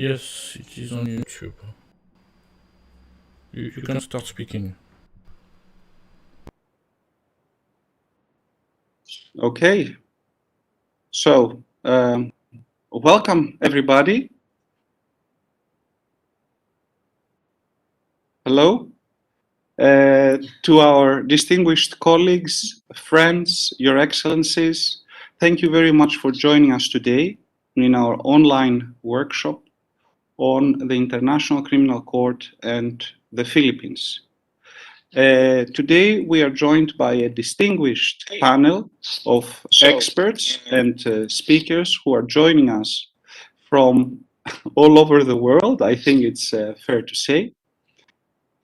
Yes, it is on YouTube. You can start speaking. Okay, so welcome everybody. Hello to our distinguished colleagues, friends, Your Excellencies. Thank you very much for joining us today in our online workshop on the International Criminal Court and the Philippines. Today we are joined by a distinguished panel of experts and speakers who are joining us from all over the world. I think it's fair to say.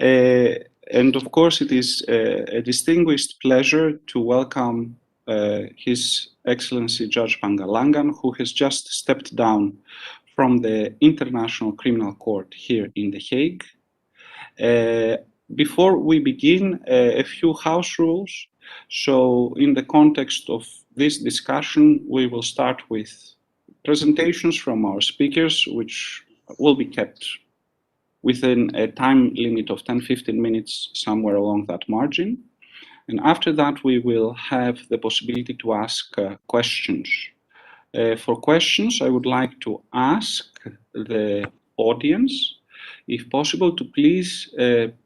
And of course, it is a distinguished pleasure to welcome His Excellency Judge Pangalangan, who has just stepped down from the International Criminal Court here in The Hague. Before we begin, a few house rules. So in the context of this discussion, we will start with presentations from our speakers, which will be kept within a time limit of 10-15 minutes, somewhere along that margin. And after that, we will have the possibility to ask questions. For questions, I would like to ask the audience, if possible, to please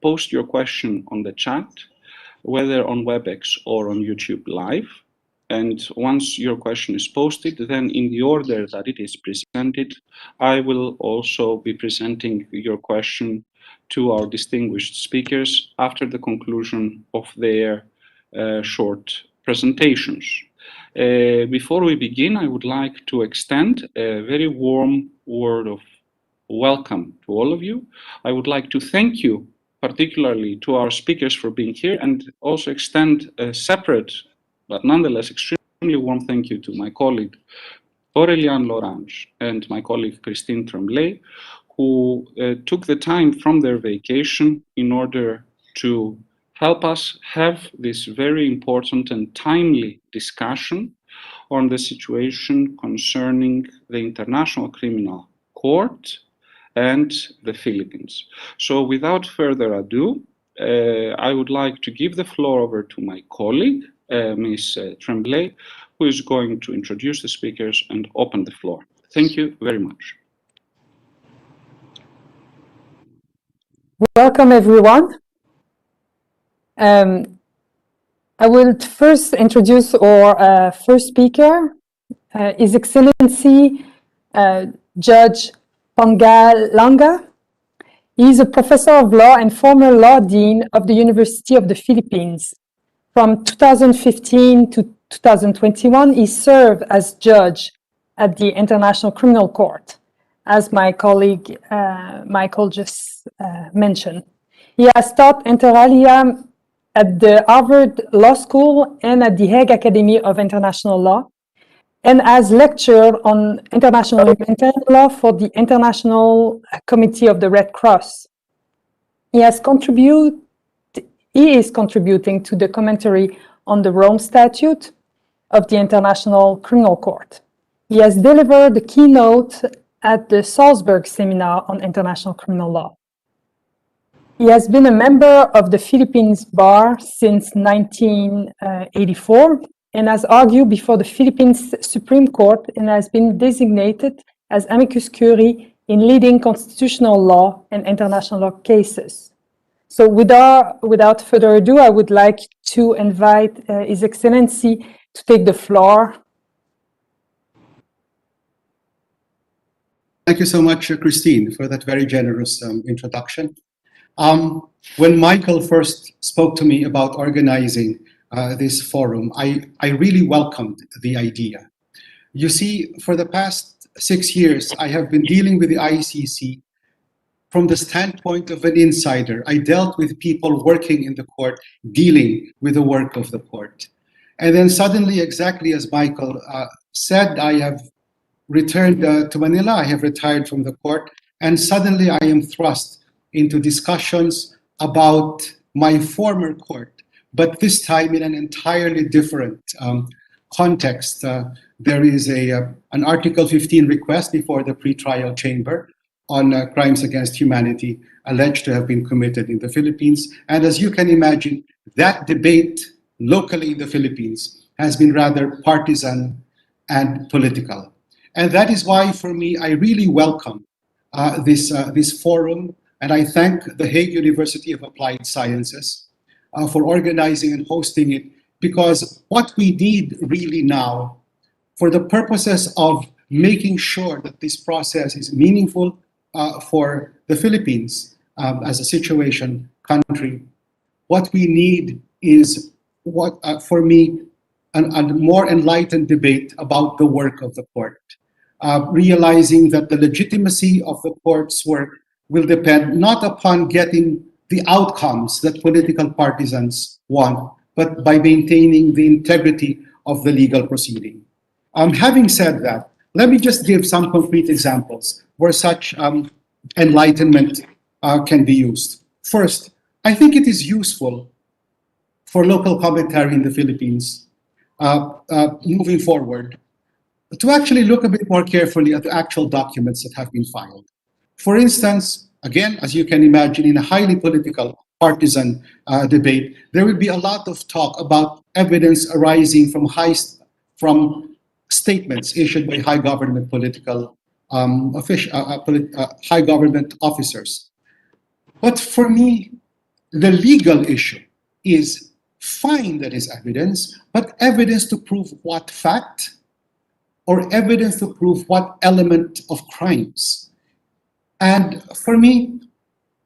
post your question on the chat, whether on WebEx or on YouTube Live. And once your question is posted, then in the order that it is presented, I will also be presenting your question to our distinguished speakers after the conclusion of their short presentations. Before we begin, I would like to extend a very warm word of welcome to all of you. I would like to thank you particularly to our speakers for being here, and also extend a separate but nonetheless extremely warm thank you to my colleague Aurélien Lorange and my colleague Christine Tremblay, who took the time from their vacation in order to help us have this very important and timely discussion on the situation concerning the International Criminal Court and the Philippines. So without further ado, I would like to give the floor over to my colleague, Ms. Tremblay, who is going to introduce the speakers and open the floor. Thank you very much. Welcome, everyone. I will first introduce our first speaker, His Excellency Judge Pangalangan. He is a professor of law and former law dean of the University of the Philippines. From 2015 to 2021, he served as judge at the International Criminal Court, as my colleague Michael just mentioned. He has taught inter alia at the Harvard Law School and at the Hague Academy of International Law, and has lectured on international humanitarian law for the International Committee of the Red Cross. He is contributing to the commentary on the Rome Statute of the International Criminal Court. He has delivered the keynote at the Salzburg Seminar on International Criminal Law. He has been a member of the Philippines Bar since 1984 and has argued before the Philippines Supreme Court and has been designated as amicus curiae in leading constitutional law and international law cases. So without further ado, I would like to invite His Excellency to take the floor. Thank you so much, Christine, for that very generous introduction. When Michael first spoke to me about organizing this forum, I really welcomed the idea. You see, for the past 6 years, I have been dealing with the ICC from the standpoint of an insider. I dealt with people working in the court, dealing with the work of the court. And then suddenly, exactly as Michael said, I have returned to Manila. I have retired from the court, and suddenly I am thrust into discussions about my former court, but this time in an entirely different context. There is an Article 15 request before the pretrial chamber on crimes against humanity alleged to have been committed in the Philippines. And as you can imagine, that debate locally in the Philippines has been rather partisan and political. And that is why, for me, I really welcome this forum, and I thank the Hague University of Applied Sciences for organizing and hosting it, because what we need really now, for the purposes of making sure that this process is meaningful for the Philippines as a situation country, what we need is, for me, a more enlightened debate about the work of the court, realizing that the legitimacy of the court's work will depend not upon getting the outcomes that political partisans want, but by maintaining the integrity of the legal proceeding. Having said that, let me just give some concrete examples where such enlightenment can be used. First, I think it is useful for local commentary in the Philippines moving forward to actually look a bit more carefully at the actual documents that have been filed. For instance, again, as you can imagine, in a highly political, partisan debate, there will be a lot of talk about evidence arising from statements issued by high government high government officers. But for me, the legal issue is fine that is evidence, but evidence to prove what fact, or evidence to prove what element of crimes. And for me,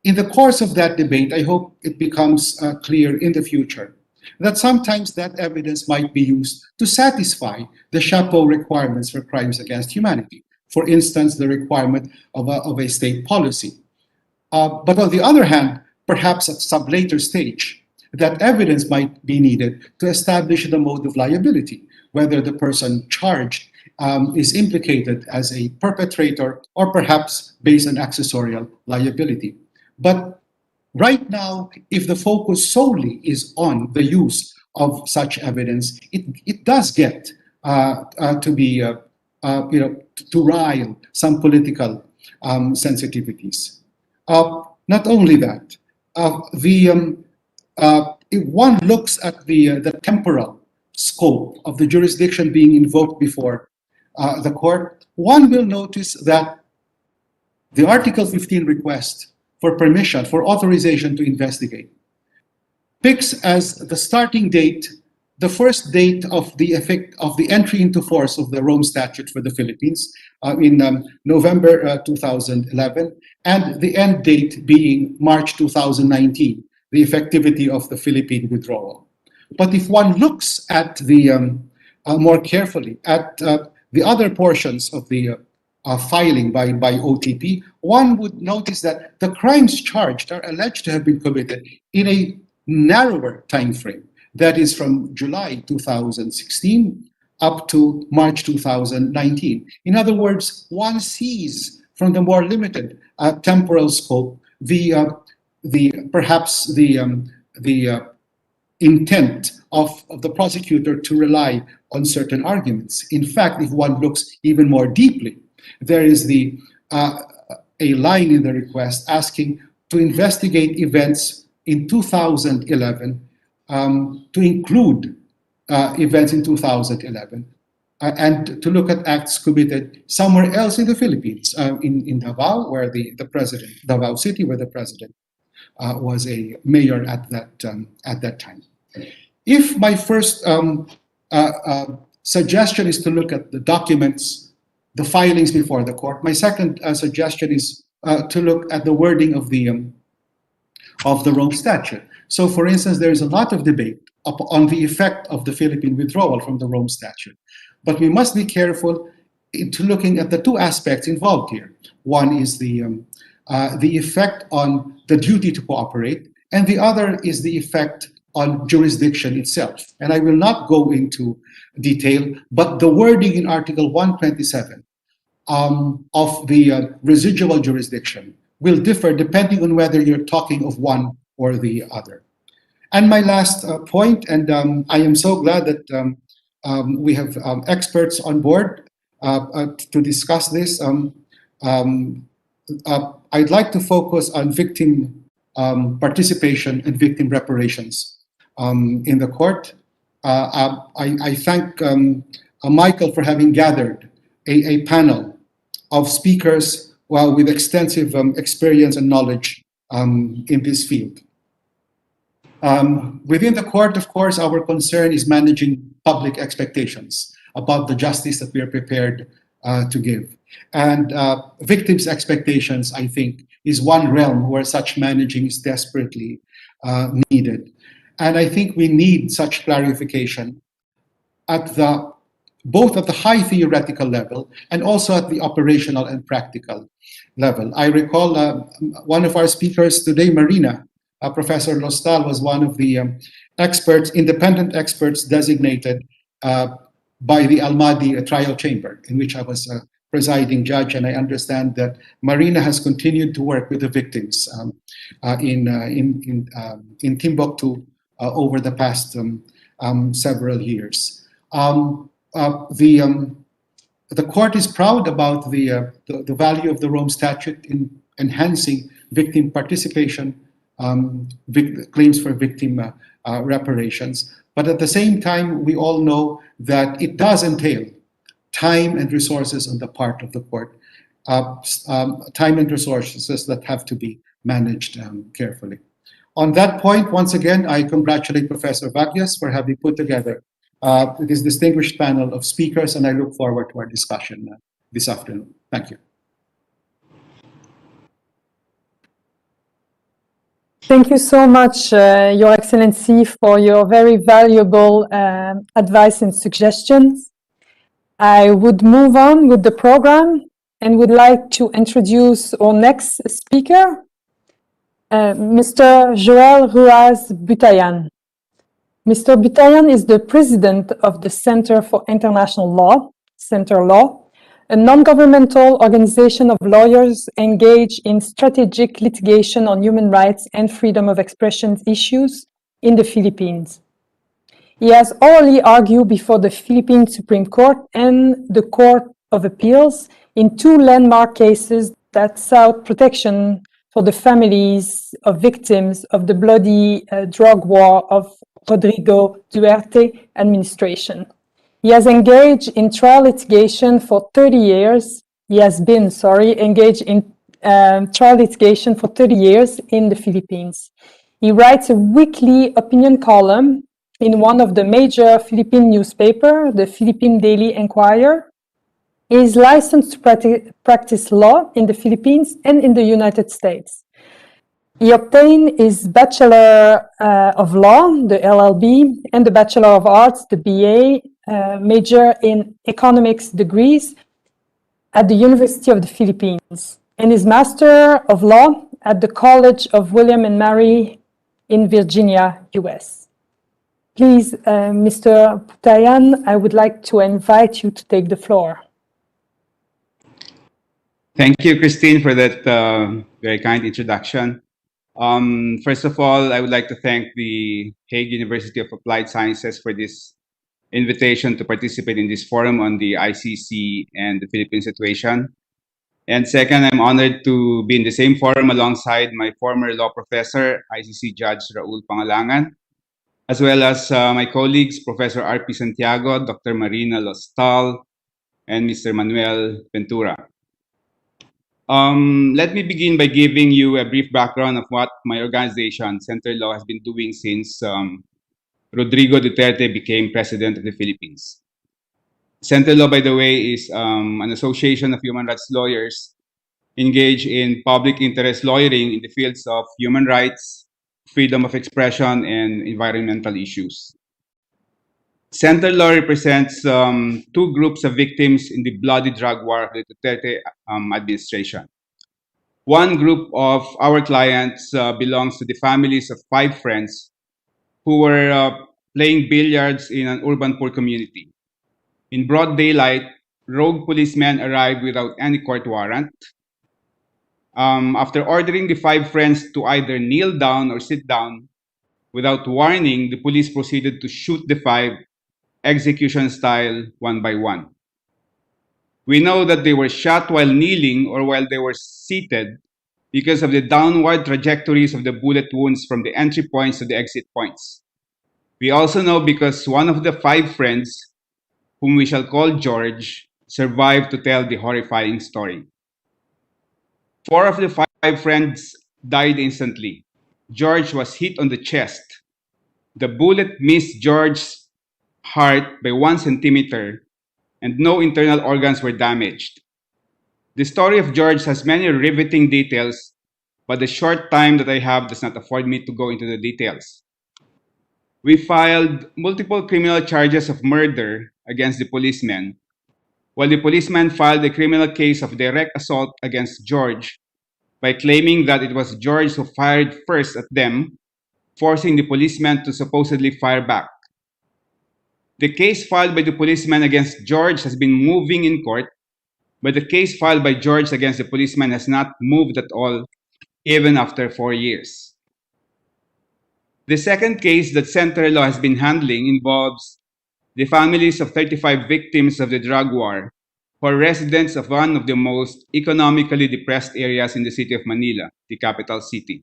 in the course of that debate, I hope it becomes clear in the future that sometimes that evidence might be used to satisfy the chapeau requirements for crimes against humanity. For instance, the requirement of a state policy. But on the other hand, perhaps at some later stage, that evidence might be needed to establish the mode of liability, whether the person charged is implicated as a perpetrator or perhaps based on accessorial liability. But right now, if the focus solely is on the use of such evidence, it does get to be, to rile some political sensitivities. Not only that, if one looks at the temporal scope of the jurisdiction being invoked before the court, one will notice that the Article 15 request for permission, for authorization to investigate, picks as the starting date the first date of the entry into force of the Rome Statute for the Philippines in November 2011, and the end date being March 2019, the effectivity of the Philippine withdrawal. But if one looks at the more carefully at the other portions of the filing by OTP, one would notice that the crimes charged are alleged to have been committed in a narrower time frame. That is from July 2016 up to March 2019. In other words, one sees from the more limited temporal scope perhaps the intent of the prosecutor to rely on certain arguments. In fact, if one looks even more deeply, there is a line in the request asking to investigate events in 2011, to include events in 2011, and to look at acts committed somewhere else in the Philippines, in Davao, where the president, Davao City, where the president was a mayor at that time. If my first suggestion is to look at the documents, the filings before the court, my second suggestion is to look at the wording of the Rome Statute. So, for instance, there is a lot of debate on the effect of the Philippine withdrawal from the Rome Statute. But we must be careful into looking at the two aspects involved here. One is the effect on the duty to cooperate, and the other is the effect on jurisdiction itself. And I will not go into detail, but the wording in Article 127 of the residual jurisdiction will differ depending on whether you're talking of one or the other. And my last point, and I am so glad that we have experts on board to discuss this. I'd like to focus on victim participation and victim reparations in the court. I thank Michael for having gathered a panel of speakers with extensive experience and knowledge in this field. Within the court, of course, our concern is managing public expectations about the justice that we are prepared to give. And victims' expectations, I think, is one realm where such managing is desperately needed. And I think we need such clarification at both at the high theoretical level and also at the operational and practical level. I recall one of our speakers today, Marina, Professor Lostal, was one of the experts, independent experts designated by the Almaty trial chamber, in which I was presiding judge, and I understand that Marina has continued to work with the victims in Timbuktu over the past several years. The court is proud about the value of the Rome Statute in enhancing victim participation, claims for victim reparations. But at the same time, we all know that it does entail time and resources on the part of the court, time and resources that have to be managed carefully. On that point, once again, I congratulate Professor Vagias for having put together this distinguished panel of speakers, and I look forward to our discussion this afternoon. Thank you. Thank you so much, Your Excellency, for your very valuable advice and suggestions. I would move on with the program and would like to introduce our next speaker, Mr. Joel Ruaz Butayan. Mr. Butayan is the president of the Center for International Law, Center Law, a non-governmental organization of lawyers engaged in strategic litigation on human rights and freedom of expression issues in the Philippines. He has orally argued before the Philippine Supreme Court and the Court of Appeals in two landmark cases that sought protection for the families of victims of the bloody drug war of Rodrigo Duterte administration. He has engaged in trial litigation for 30 years. He has been, engaged in trial litigation for 30 years in the Philippines. He writes a weekly opinion column in one of the major Philippine newspapers, the Philippine Daily Enquirer. He is licensed to practice law in the Philippines and in the United States. He obtained his Bachelor of Law, the LLB, and the Bachelor of Arts, the BA, major in economics degrees at the University of the Philippines, and his Master of Law at the College of William and Mary in Virginia, US. Please, Mr. Butayan, I would like to invite you to take the floor. Thank you, Christine, for that very kind introduction. First of all, I would like to thank the Hague University of Applied Sciences for this invitation to participate in this forum on the ICC and the Philippine situation. And second, I'm honored to be in the same forum alongside my former law professor, ICC Judge Raul Pangalangan, as well as my colleagues, Professor R.P. Santiago, Dr. Marina Lostal, and Mr. Manuel Ventura. Let me begin by giving you a brief background of what my organization, Center Law, has been doing since Rodrigo Duterte became president of the Philippines. Center Law, by the way, is an association of human rights lawyers engaged in public interest lawyering in the fields of human rights, freedom of expression, and environmental issues. Center Law represents two groups of victims in the bloody drug war of the Duterte administration. One group of our clients belongs to the families of 5 friends who were playing billiards in an urban poor community. In broad daylight, rogue policemen arrived without any court warrant. After ordering the 5 friends to either kneel down or sit down, without warning, the police proceeded to shoot the 5 execution style one by one. We know that they were shot while kneeling or while they were seated because of the downward trajectories of the bullet wounds from the entry points to the exit points. We also know because one of the 5 friends, whom we shall call George, survived to tell the horrifying story. 4 of the 5 friends died instantly. George was hit on the chest. The bullet missed George's heart by 1 centimeter, and no internal organs were damaged. The story of George has many riveting details, but the short time that I have does not afford me to go into the details. We filed multiple criminal charges of murder against the policemen, while the policeman filed a criminal case of direct assault against George by claiming that it was George who fired first at them, forcing the policeman to supposedly fire back. The case filed by the policeman against George has been moving in court, but the case filed by George against the policeman has not moved at all, even after 4 years. The second case that Senator Law has been handling involves the families of 35 victims of the drug war, who are residents of one of the most economically depressed areas in the city of Manila, the capital city.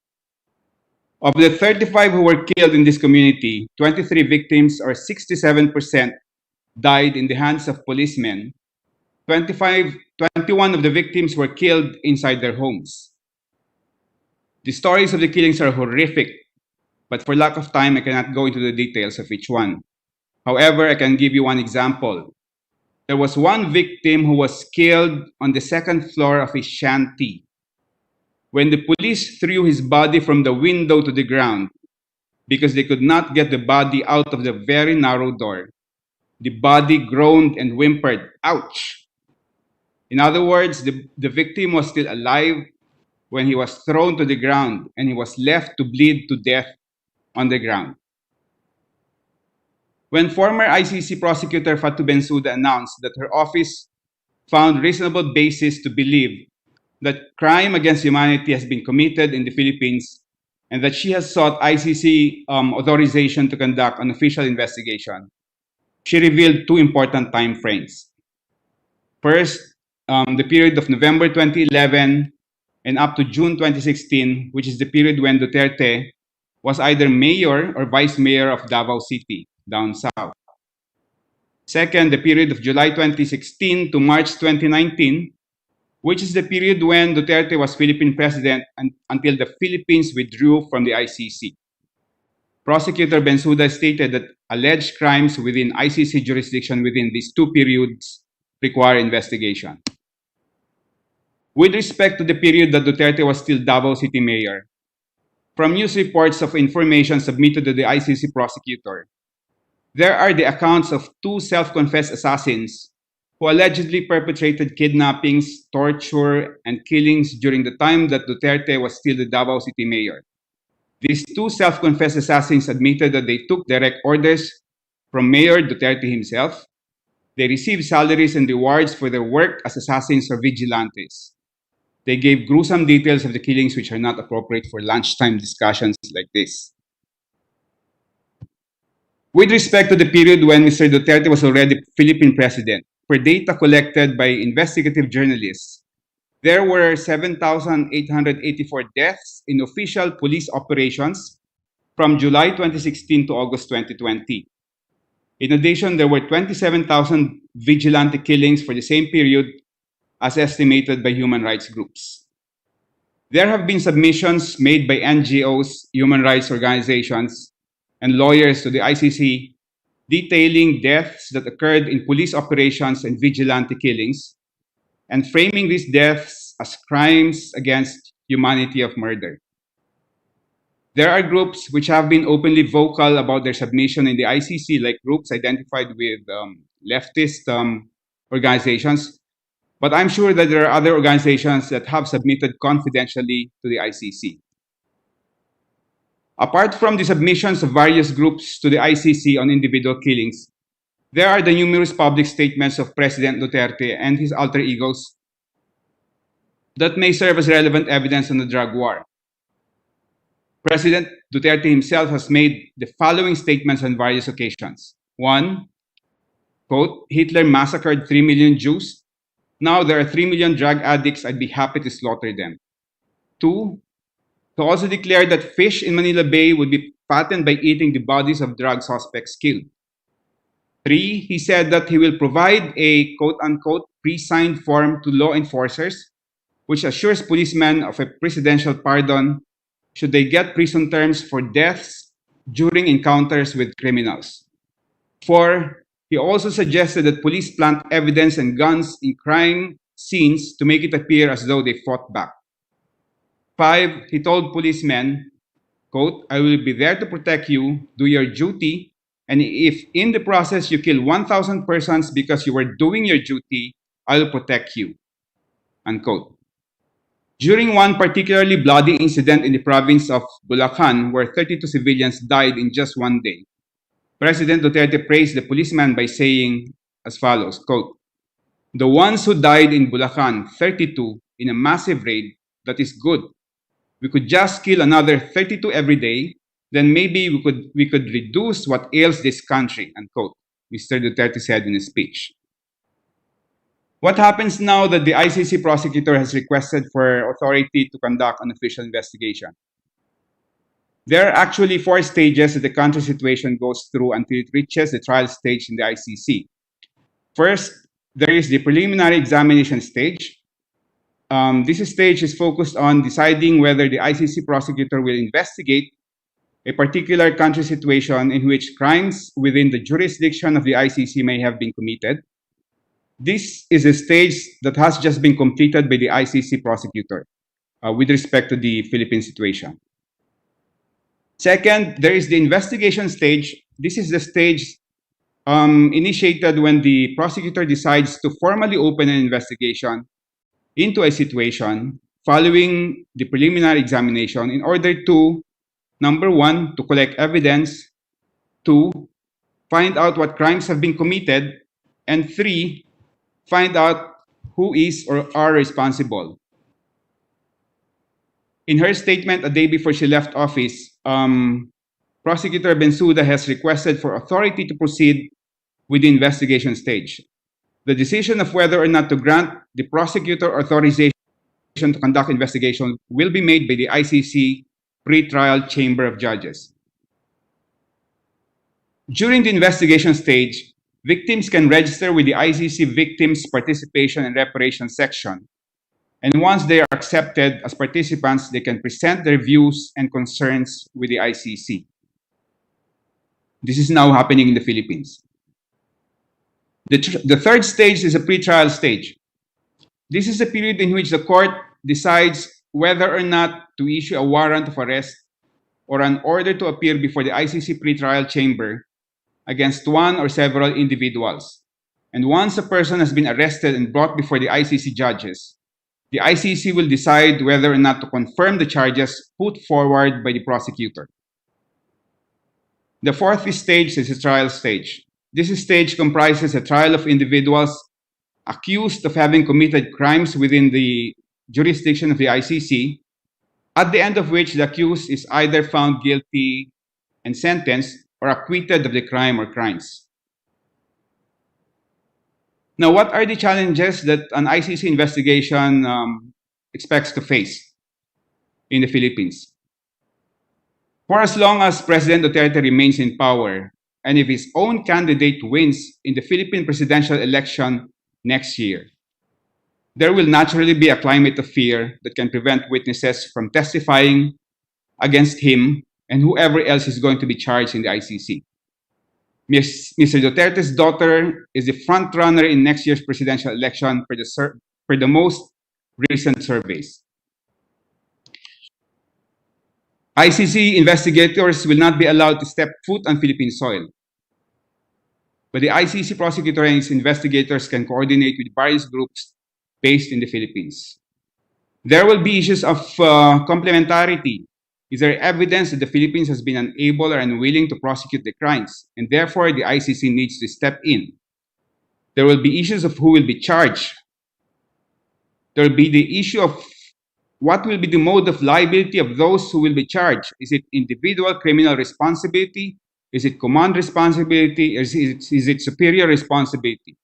Of the 35 who were killed in this community, 23 victims, or 67%, died in the hands of policemen. 21 of the victims were killed inside their homes. The stories of the killings are horrific, but for lack of time, I cannot go into the details of each one. However, I can give you one example. There was one victim who was killed on the 2nd floor of his shanty. When the police threw his body from the window to the ground, because they could not get the body out of the very narrow door, the body groaned and whimpered, "Ouch!" In other words, the victim was still alive when he was thrown to the ground, and he was left to bleed to death on the ground. When former ICC prosecutor Fatu Bensouda announced that her office found reasonable basis to believe that crime against humanity has been committed in the Philippines and that she has sought ICC authorization to conduct an official investigation, she revealed 2 important time frames. First, the period of November 2011 and up to June 2016, which is the period when Duterte was either mayor or vice mayor of Davao City, down south. Second, the period of July 2016 to March 2019, which is the period when Duterte was Philippine president until the Philippines withdrew from the ICC. Prosecutor Bensouda stated that alleged crimes within ICC jurisdiction within these 2 periods require investigation. With respect to the period that Duterte was still Davao City mayor, from news reports of information submitted to the ICC prosecutor, there are the accounts of 2 self-confessed assassins who allegedly perpetrated kidnappings, torture, and killings during the time that Duterte was still the Davao City mayor. These 2 self-confessed assassins admitted that they took direct orders from Mayor Duterte himself. They received salaries and rewards for their work as assassins or vigilantes. They gave gruesome details of the killings which are not appropriate for lunchtime discussions like this. With respect to the period when Mr. Duterte was already Philippine president, per data collected by investigative journalists, there were 7,884 deaths in official police operations from July 2016 to August 2020. In addition, there were 27,000 vigilante killings for the same period as estimated by human rights groups. There have been submissions made by NGOs, human rights organizations, and lawyers to the ICC detailing deaths that occurred in police operations and vigilante killings, and framing these deaths as crimes against humanity of murder. There are groups which have been openly vocal about their submission in the ICC, like groups identified with leftist organizations, but I'm sure that there are other organizations that have submitted confidentially to the ICC. Apart from the submissions of various groups to the ICC on individual killings, there are the numerous public statements of President Duterte and his alter egos that may serve as relevant evidence on the drug war. President Duterte himself has made the following statements on various occasions. 1, quote, Hitler massacred 3 million Jews. Now there are 3 million drug addicts. I'd be happy to slaughter them. 2, to also declare that fish in Manila Bay would be fattened by eating the bodies of drug suspects killed. 3, he said that he will provide a quote-unquote pre-signed form to law enforcers, which assures policemen of a presidential pardon should they get prison terms for deaths during encounters with criminals. 4, he also suggested that police plant evidence and guns in crime scenes to make it appear as though they fought back. 5, he told policemen, quote, I will be there to protect you, do your duty, and if in the process you kill 1,000 persons because you were doing your duty, I will protect you, unquote. During one particularly bloody incident in the province of Bulacan, where 32 civilians died in just one day, President Duterte praised the policeman by saying as follows, quote, the ones who died in Bulacan, 32, in a massive raid, that is good. We could just kill another 32 every day, then maybe we could reduce what ails this country, unquote, Mr. Duterte said in his speech. What happens now that the ICC prosecutor has requested for authority to conduct an official investigation? There are actually 4 stages that the country situation goes through until it reaches the trial stage in the ICC. First, there is the preliminary examination stage. This stage is focused on deciding whether the ICC prosecutor will investigate a particular country situation in which crimes within the jurisdiction of the ICC may have been committed. This is a stage that has just been completed by the ICC prosecutor with respect to the Philippine situation. Second, there is the investigation stage. This is the stage initiated when the prosecutor decides to formally open an investigation into a situation following the preliminary examination in order to, number 1, to collect evidence, 2, find out what crimes have been committed, and 3, find out who is or are responsible. In her statement a day before she left office, Prosecutor Bensouda has requested for authority to proceed with the investigation stage. The decision of whether or not to grant the prosecutor authorization to conduct investigation will be made by the ICC Pre-Trial Chamber of Judges. During the investigation stage, victims can register with the ICC Victims Participation and Reparation section. And once they are accepted as participants, they can present their views and concerns with the ICC. This is now happening in the Philippines. The third stage is a pre-trial stage. This is a period in which the court decides whether or not to issue a warrant of arrest or an order to appear before the ICC pre-trial chamber against one or several individuals. And once a person has been arrested and brought before the ICC judges, the ICC will decide whether or not to confirm the charges put forward by the prosecutor. The fourth stage is a trial stage. This stage comprises a trial of individuals accused of having committed crimes within the jurisdiction of the ICC, at the end of which the accused is either found guilty and sentenced or acquitted of the crime or crimes. Now, what are the challenges that an ICC investigation expects to face in the Philippines? For as long as President Duterte remains in power, and if his own candidate wins in the Philippine presidential election next year, there will naturally be a climate of fear that can prevent witnesses from testifying against him and whoever else is going to be charged in the ICC. Mr. Duterte's daughter is the front runner in next year's presidential election per the most recent surveys. ICC investigators will not be allowed to step foot on Philippine soil. But the ICC prosecutor and its investigators can coordinate with various groups based in the Philippines. There will be issues of complementarity. Is there evidence that the Philippines has been unable or unwilling to prosecute the crimes, and therefore the ICC needs to step in? There will be issues of who will be charged. There will be the issue of what will be the mode of liability of those who will be charged. Is it individual criminal responsibility? Is it command responsibility? Is it superior responsibility?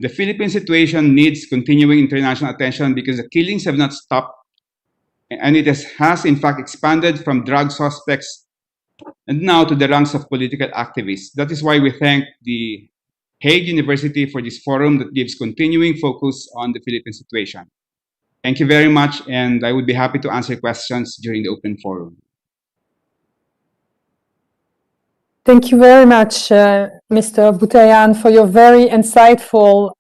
The Philippine situation needs continuing international attention because the killings have not stopped, and it has in fact expanded from drug suspects and now to the ranks of political activists. That is why we thank the Hague University for this forum that gives continuing focus on the Philippine situation. Thank you very much, and I would be happy to answer questions during the open forum. Thank you very much, Mr. Butayan, for your very insightful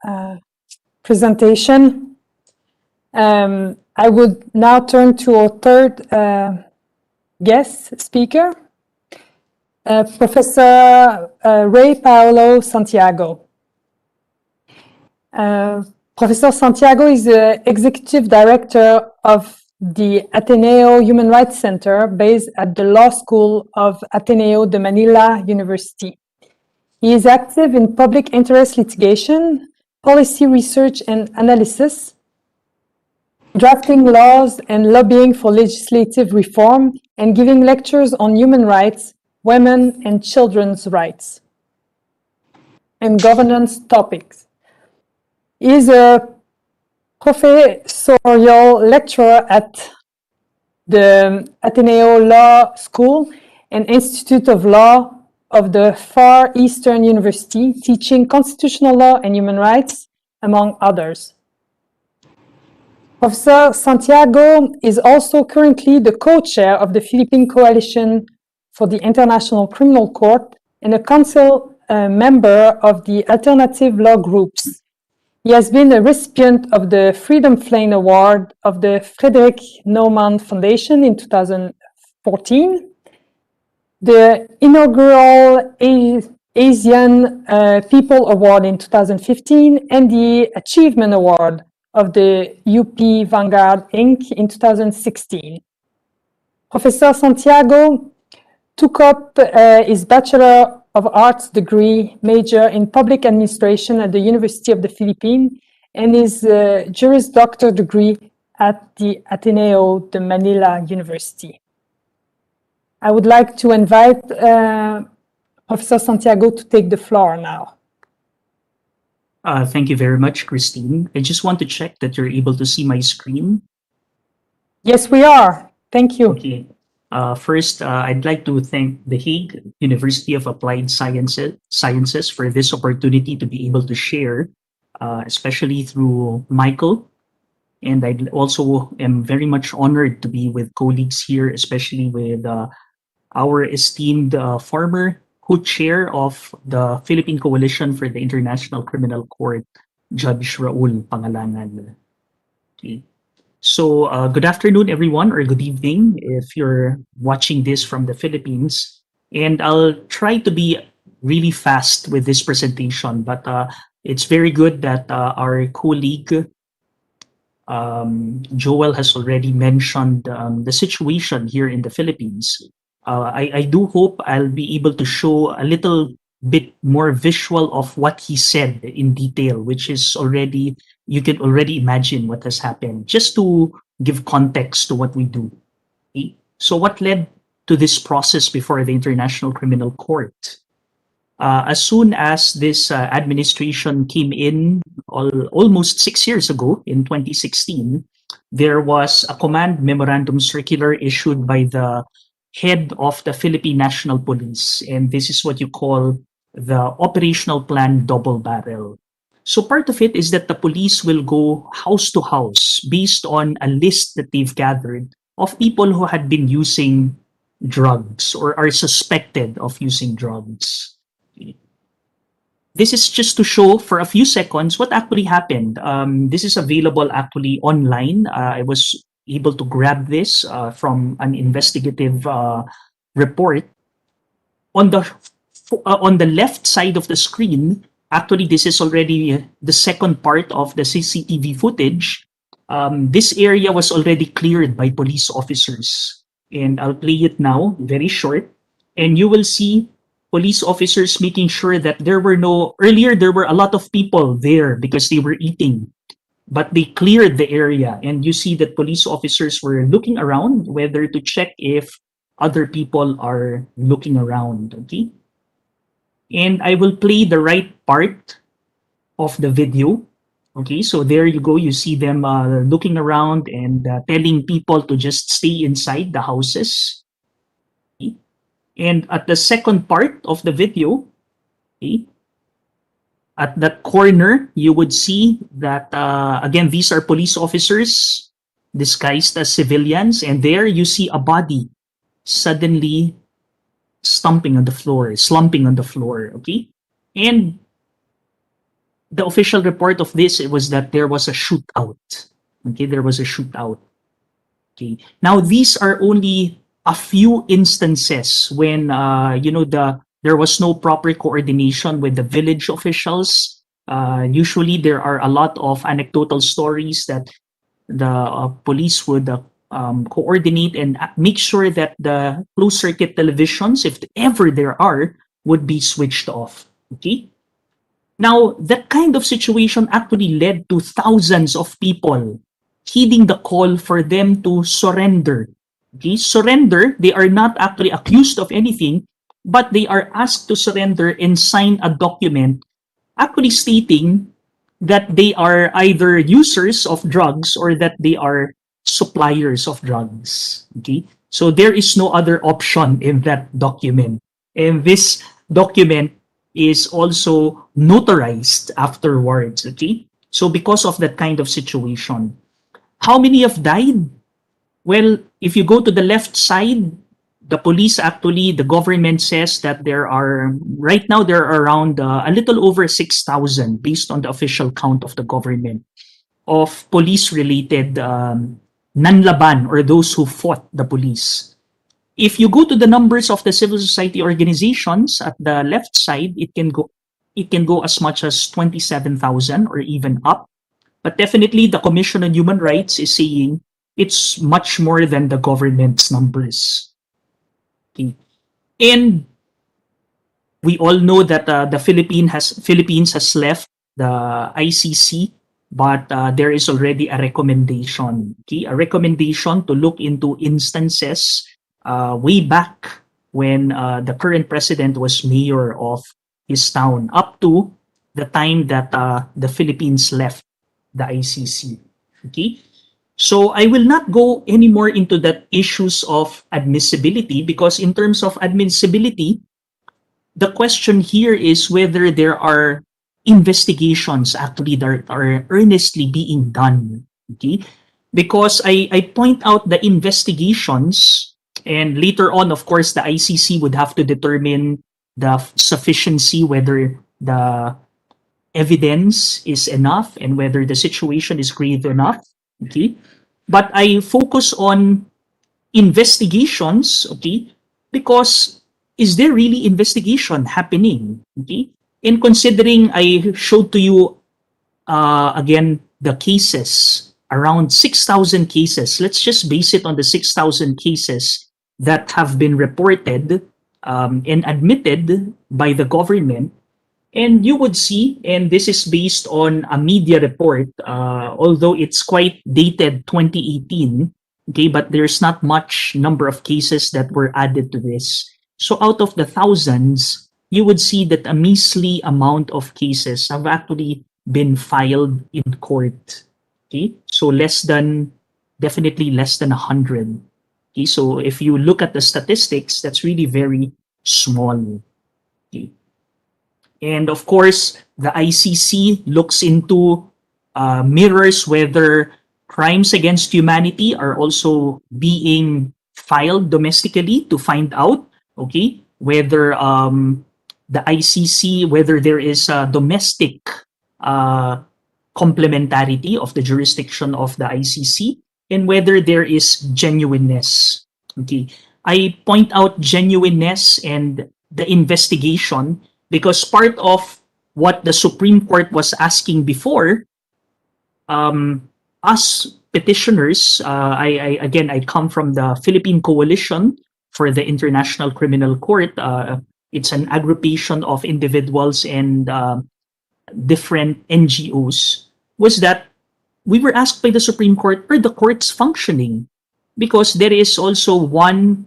presentation. I would now turn to our third guest speaker, Professor Ray Paolo Santiago. Professor Santiago is the Executive Director of the Ateneo Human Rights Center based at the Law School of Ateneo de Manila University. He is active in public interest litigation, policy research and analysis, drafting laws and lobbying for legislative reform, and giving lectures on human rights, women and children's rights, and governance topics. He is a professorial lecturer at the Ateneo Law School and Institute of Law of the Far Eastern University, teaching constitutional law and human rights, among others. Professor Santiago is also currently the co-chair of the Philippine Coalition for the International Criminal Court and a council member of the Alternative Law Groups. He has been a recipient of the Freedom Flame Award of the Frederick Naumann Foundation in 2014, the inaugural Asian People Award in 2015, and the Achievement Award of the UP Vanguard Inc. in 2016. Professor Santiago took up his Bachelor of Arts degree major in public administration at the University of the Philippines and his Juris Doctor degree at the Ateneo de Manila University. I would like to invite Professor Santiago to take the floor now. Thank you very much, Christine. I just want to check that you're able to see my screen. Yes, we are. Thank you. Okay. First, I'd like to thank the Hague University of Applied Sciences for this opportunity to be able to share, especially through Michael. And I also am very much honored to be with colleagues here, especially with our esteemed former co-chair of the Philippine Coalition for the International Criminal Court, Judge Raul Pangalangan. Okay. So good afternoon, everyone, or good evening if you're watching this from the Philippines. And I'll try to be really fast with this presentation, but it's very good that our colleague Joel has already mentioned the situation here in the Philippines. I do hope I'll be able to show a little bit more visual of what he said in detail, which is already, you can already imagine what has happened, just to give context to what we do. Okay? So what led to this process before the International Criminal Court? As soon as this administration came in almost 6 years ago, in 2016, there was a command memorandum circular issued by the head of the Philippine National Police, and this is what you call the Operational Plan Double Barrel. So part of it is that the police will go house to house based on a list that they've gathered of people who had been using drugs or are suspected of using drugs. This is just to show for a few seconds what actually happened. This is available actually online. I was able to grab this from an investigative report. On the left side of the screen, actually this is already the second part of the CCTV footage. This area was already cleared by police officers. And I'll play it now, very short. And you will see police officers making sure that there were earlier there were a lot of people there because they were eating. But they cleared the area, and you see that police officers were looking around whether to check if other people are looking around, okay? And I will play the right part of the video. Okay, so there you go. You see them looking around and telling people to just stay inside the houses. Okay? And at the second part of the video, okay, at that corner, you would see that, again, these are police officers disguised as civilians. And there you see a body suddenly slumping on the floor, okay? And the official report of this, it was that there was a shootout. Okay, there was a shootout. Okay, now these are only a few instances when there was no proper coordination with the village officials. Usually, there are a lot of anecdotal stories that the police would coordinate and make sure that the closed circuit televisions, if ever there are, would be switched off. Okay. Now, that kind of situation actually led to thousands of people heeding the call for them to surrender. Okay, surrender, they are not actually accused of anything, but they are asked to surrender and sign a document actually stating that they are either users of drugs or that they are suppliers of drugs. Okay, so there is no other option in that document. And this document is also notarized afterwards. Okay, so because of that kind of situation, how many have died? Well, if you go to the left side, the police actually, the government says that there are, right now, there are around a little over 6,000 based on the official count of the government of police-related nanlaban or those who fought the police. If you go to the numbers of the civil society organizations at the left side, it can go as much as 27,000 or even up. But definitely the Commission on Human Rights is saying it's much more than the government's numbers. Okay. And we all know that the Philippines has left the ICC, but there is already a recommendation. Okay, a recommendation to look into instances way back when the current president was mayor of his town, up to the time that the Philippines left the ICC. Okay, so I will not go anymore into the issues of admissibility, because in terms of admissibility, the question here is whether there are investigations actually that are earnestly being done. Okay, because I point out the investigations, and later on, of course, the ICC would have to determine the sufficiency, whether the evidence is enough and whether the situation is grave enough. Okay, but I focus on investigations. Okay, because is there really investigation happening? Okay, and considering I showed to you again the cases, around 6,000 cases. Let's just base it on the 6,000 cases that have been reported and admitted by the government. And you would see, and this is based on a media report, although it's quite dated 2018, okay, but there's not much number of cases that were added to this. So out of the thousands, you would see that a measly amount of cases have actually been filed in court. Okay, so definitely less than 100. Okay, so if you look at the statistics, that's really very small. Okay. And of course, the ICC looks into mirrors whether crimes against humanity are also being filed domestically to find out, okay, whether the ICC, whether there is a domestic complementarity of the jurisdiction of the ICC, and whether there is genuineness. Okay, I point out genuineness and the investigation because part of what the Supreme Court was asking before, us petitioners, I come from the Philippine Coalition for the International Criminal Court. It's an aggregation of individuals and different NGOs, was that we were asked by the Supreme Court, are the courts functioning? Because there is also one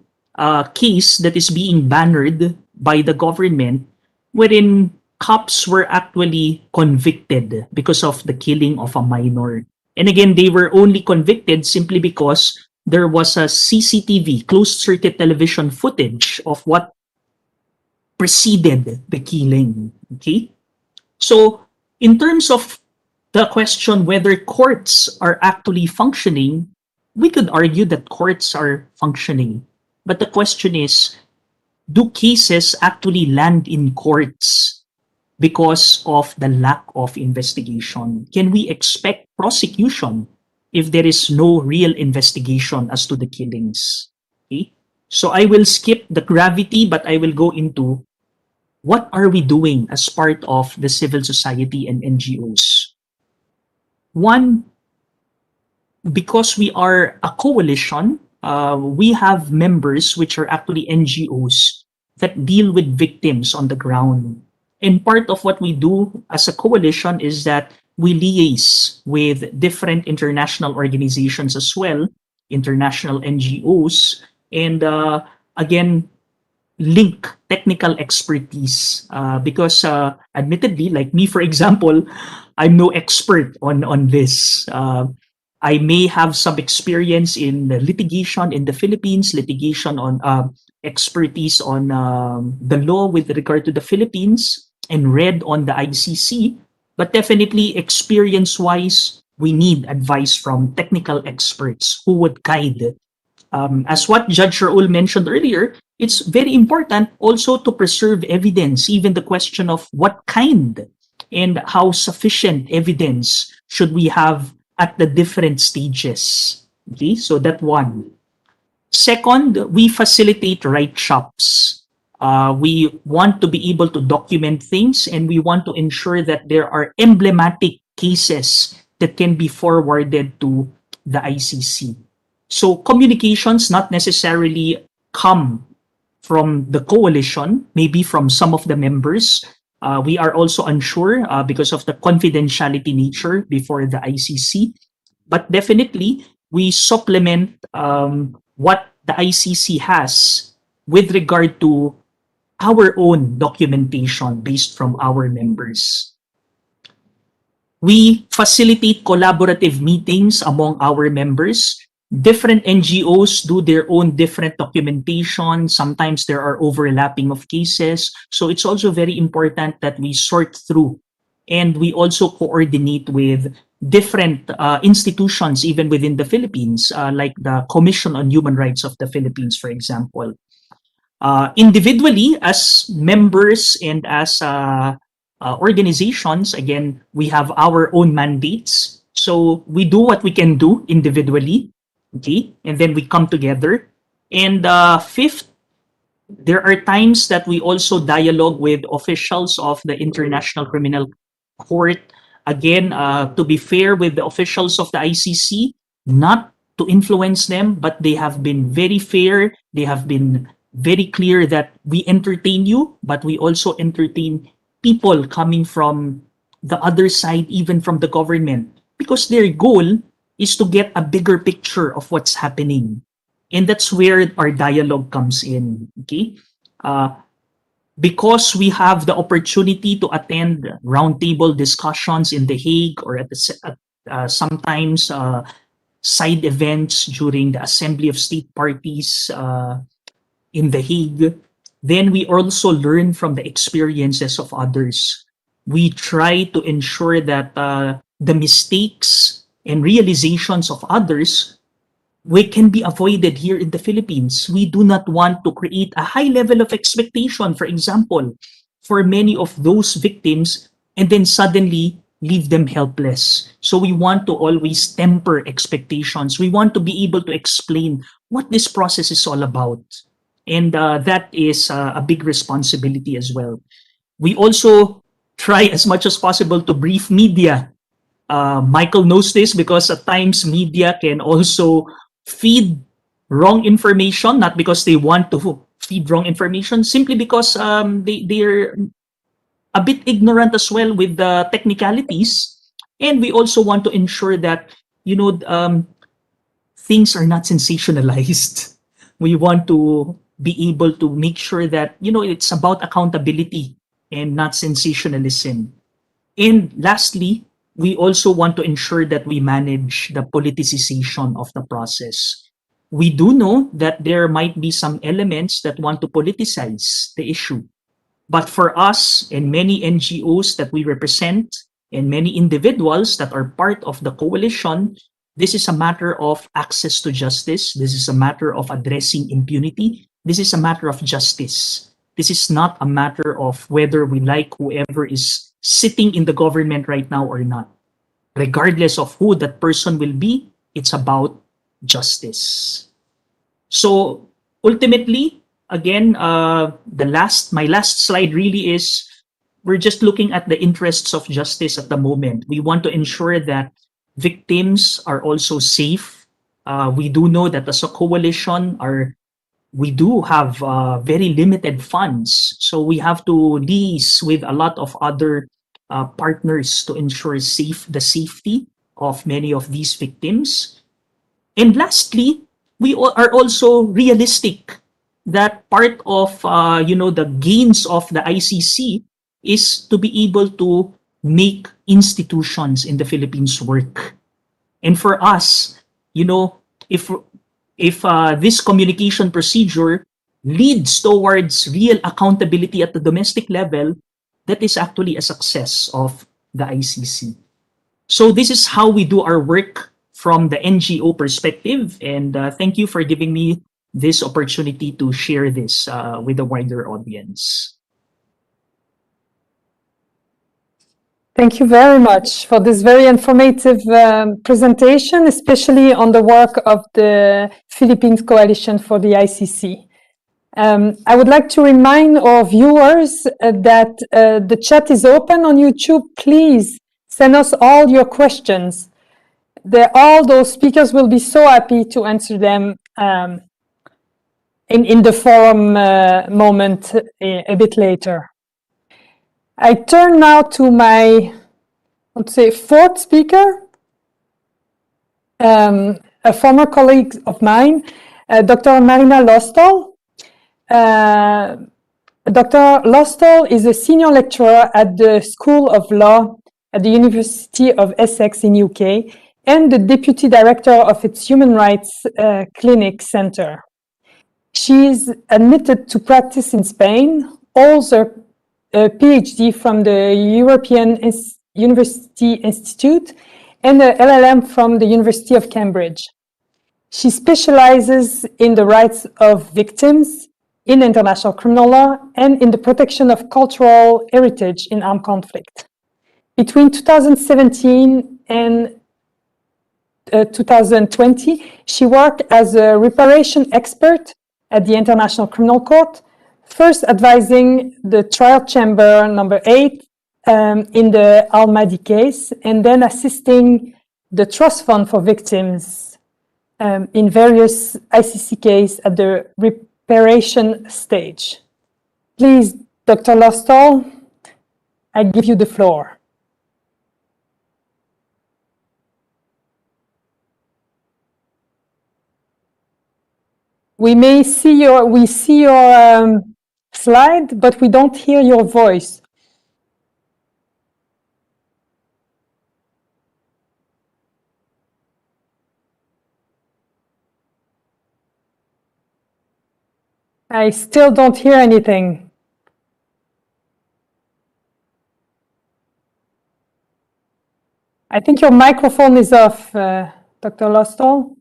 case that is being bannered by the government wherein cops were actually convicted because of the killing of a minor. And again, they were only convicted simply because there was a CCTV, closed circuit television footage of what preceded the killing. Okay? So, in terms of the question whether courts are actually functioning, we could argue that courts are functioning. But the question is, do cases actually land in courts because of the lack of investigation? Can we expect prosecution if there is no real investigation as to the killings? Okay? So I will skip the gravity, but I will go into what are we doing as part of the civil society and NGOs. One, because we are a coalition, we have members which are actually NGOs that deal with victims on the ground. And part of what we do as a coalition is that we liaise with different international organizations as well, international NGOs, and again, link technical expertise because admittedly, like me, for example, I'm no expert on this. I may have some experience in litigation in the Philippines, litigation on expertise on the law with regard to the Philippines, and read on the ICC. But definitely, experience-wise, we need advice from technical experts who would guide. As what Judge Raul mentioned earlier, it's very important also to preserve evidence, even the question of what kind and how sufficient evidence should we have at the different stages. Okay, so that one. Second, we facilitate right shops. We want to be able to document things, and we want to ensure that there are emblematic cases that can be forwarded to the ICC. So communications not necessarily come from the coalition, maybe from some of the members. We are also unsure because of the confidentiality nature before the ICC. But definitely, we supplement what the ICC has with regard to our own documentation based from our members. We facilitate collaborative meetings among our members. Different NGOs do their own different documentation. Sometimes there are overlapping of cases. So it's also very important that we sort through, and we also coordinate with different institutions even within the Philippines, like the Commission on Human Rights of the Philippines, for example. Individually, as members and as organizations, again, we have our own mandates. So we do what we can do individually, okay? And then we come together. And fifth, there are times that we also dialogue with officials of the International Criminal Court. Again, to be fair with the officials of the ICC, not to influence them, but they have been very fair. They have been very clear that we entertain you, but we also entertain people coming from the other side, even from the government, because their goal is to get a bigger picture of what's happening. And that's where our dialogue comes in, okay? Because we have the opportunity to attend roundtable discussions in The Hague or sometimes side events during the Assembly of State Parties in The Hague, then we also learn from the experiences of others. We try to ensure that the mistakes and realizations of others can be avoided here in the Philippines. We do not want to create a high level of expectation, for example, for many of those victims, and then suddenly leave them helpless. So we want to always temper expectations. We want to be able to explain what this process is all about. And that is a big responsibility as well. We also try as much as possible to brief media. Michael knows this because at times media can also feed wrong information, not because they want to feed wrong information, simply because they're a bit ignorant as well with the technicalities. And we also want to ensure that, things are not sensationalized. We want to be able to make sure that, it's about accountability. and not sensationalism. And lastly, we also want to ensure that we manage the politicization of the process. We do know that there might be some elements that want to politicize the issue. But for us and many NGOs that we represent and many individuals that are part of the coalition, this is a matter of access to justice. This is a matter of addressing impunity. This is a matter of justice. This is not a matter of whether we like whoever is sitting in the government right now or not. Regardless of who that person will be, it's about justice. So ultimately, again, my last slide really is we're just looking at the interests of justice at the moment. We want to ensure that victims are also safe. We do know that as a coalition, we do have very limited funds, so we have to liaise with a lot of other partners to ensure the safety of many of these victims. And lastly, we are also realistic that part of the gains of the ICC is to be able to make institutions in the Philippines work. And for us, if this communication procedure leads towards real accountability at the domestic level, that is actually a success of the ICC. So this is how we do our work from the NGO perspective, and thank you for giving me this opportunity to share this with a wider audience. Thank you very much for this very informative presentation, especially on the work of the Philippines Coalition for the ICC. I would like to remind our viewers that the chat is open on YouTube. Please send us all your questions. All those speakers will be so happy to answer them in the forum moment a bit later. I turn now to my, let's say, fourth speaker, a former colleague of mine, Dr. Marina Lostol. Dr. Lostol is a senior lecturer at the School of Law at the University of Essex in UK and the deputy director of its Human Rights Clinic Center. She is admitted to practice in Spain, holds her PhD from the European University Institute and a LLM from the University of Cambridge. She specializes in the rights of victims in international criminal law and in the protection of cultural heritage in armed conflict. Between 2017 and 2020, she worked as a reparation expert at the International Criminal Court, first advising the trial chamber number 8 in the Al-Mahdi case, and then assisting the Trust Fund for Victims in various ICC cases at the reparation stage. Please, Dr. Lostol, I give you the floor. We see your slide, but we don't hear your voice. I still don't hear anything. I think your microphone is off, Dr. Lostol.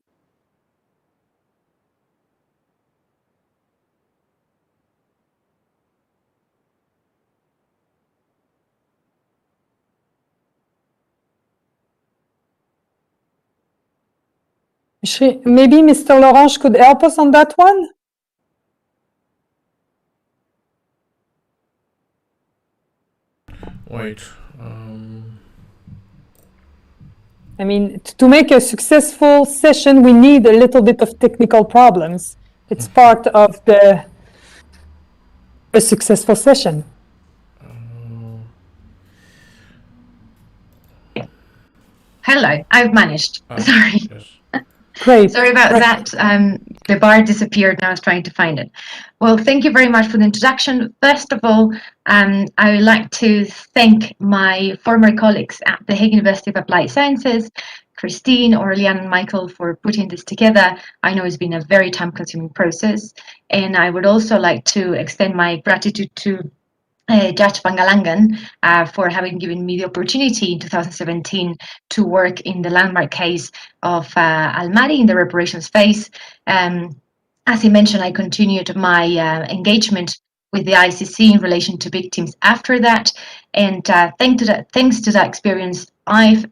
Maybe Mr. Lorange could help us on that one? Wait. I mean, to make a successful session, we need a little bit of technical problems. It's part of a successful session. Hello, I've managed. Sorry. Yes. Great. Sorry about that. The bar disappeared and I was trying to find it. Well, thank you very much for the introduction. First of all, I would like to thank my former colleagues at the Hague University of Applied Sciences, Christine, Aurelian, and Michael, for putting this together. I know it's been a very time-consuming process. And I would also like to extend my gratitude to Judge Pangalangan for having given me the opportunity in 2017 to work in the landmark case of Almaty in the reparations phase. As he mentioned, I continued my engagement with the ICC in relation to victims after that, and thanks to that experience, I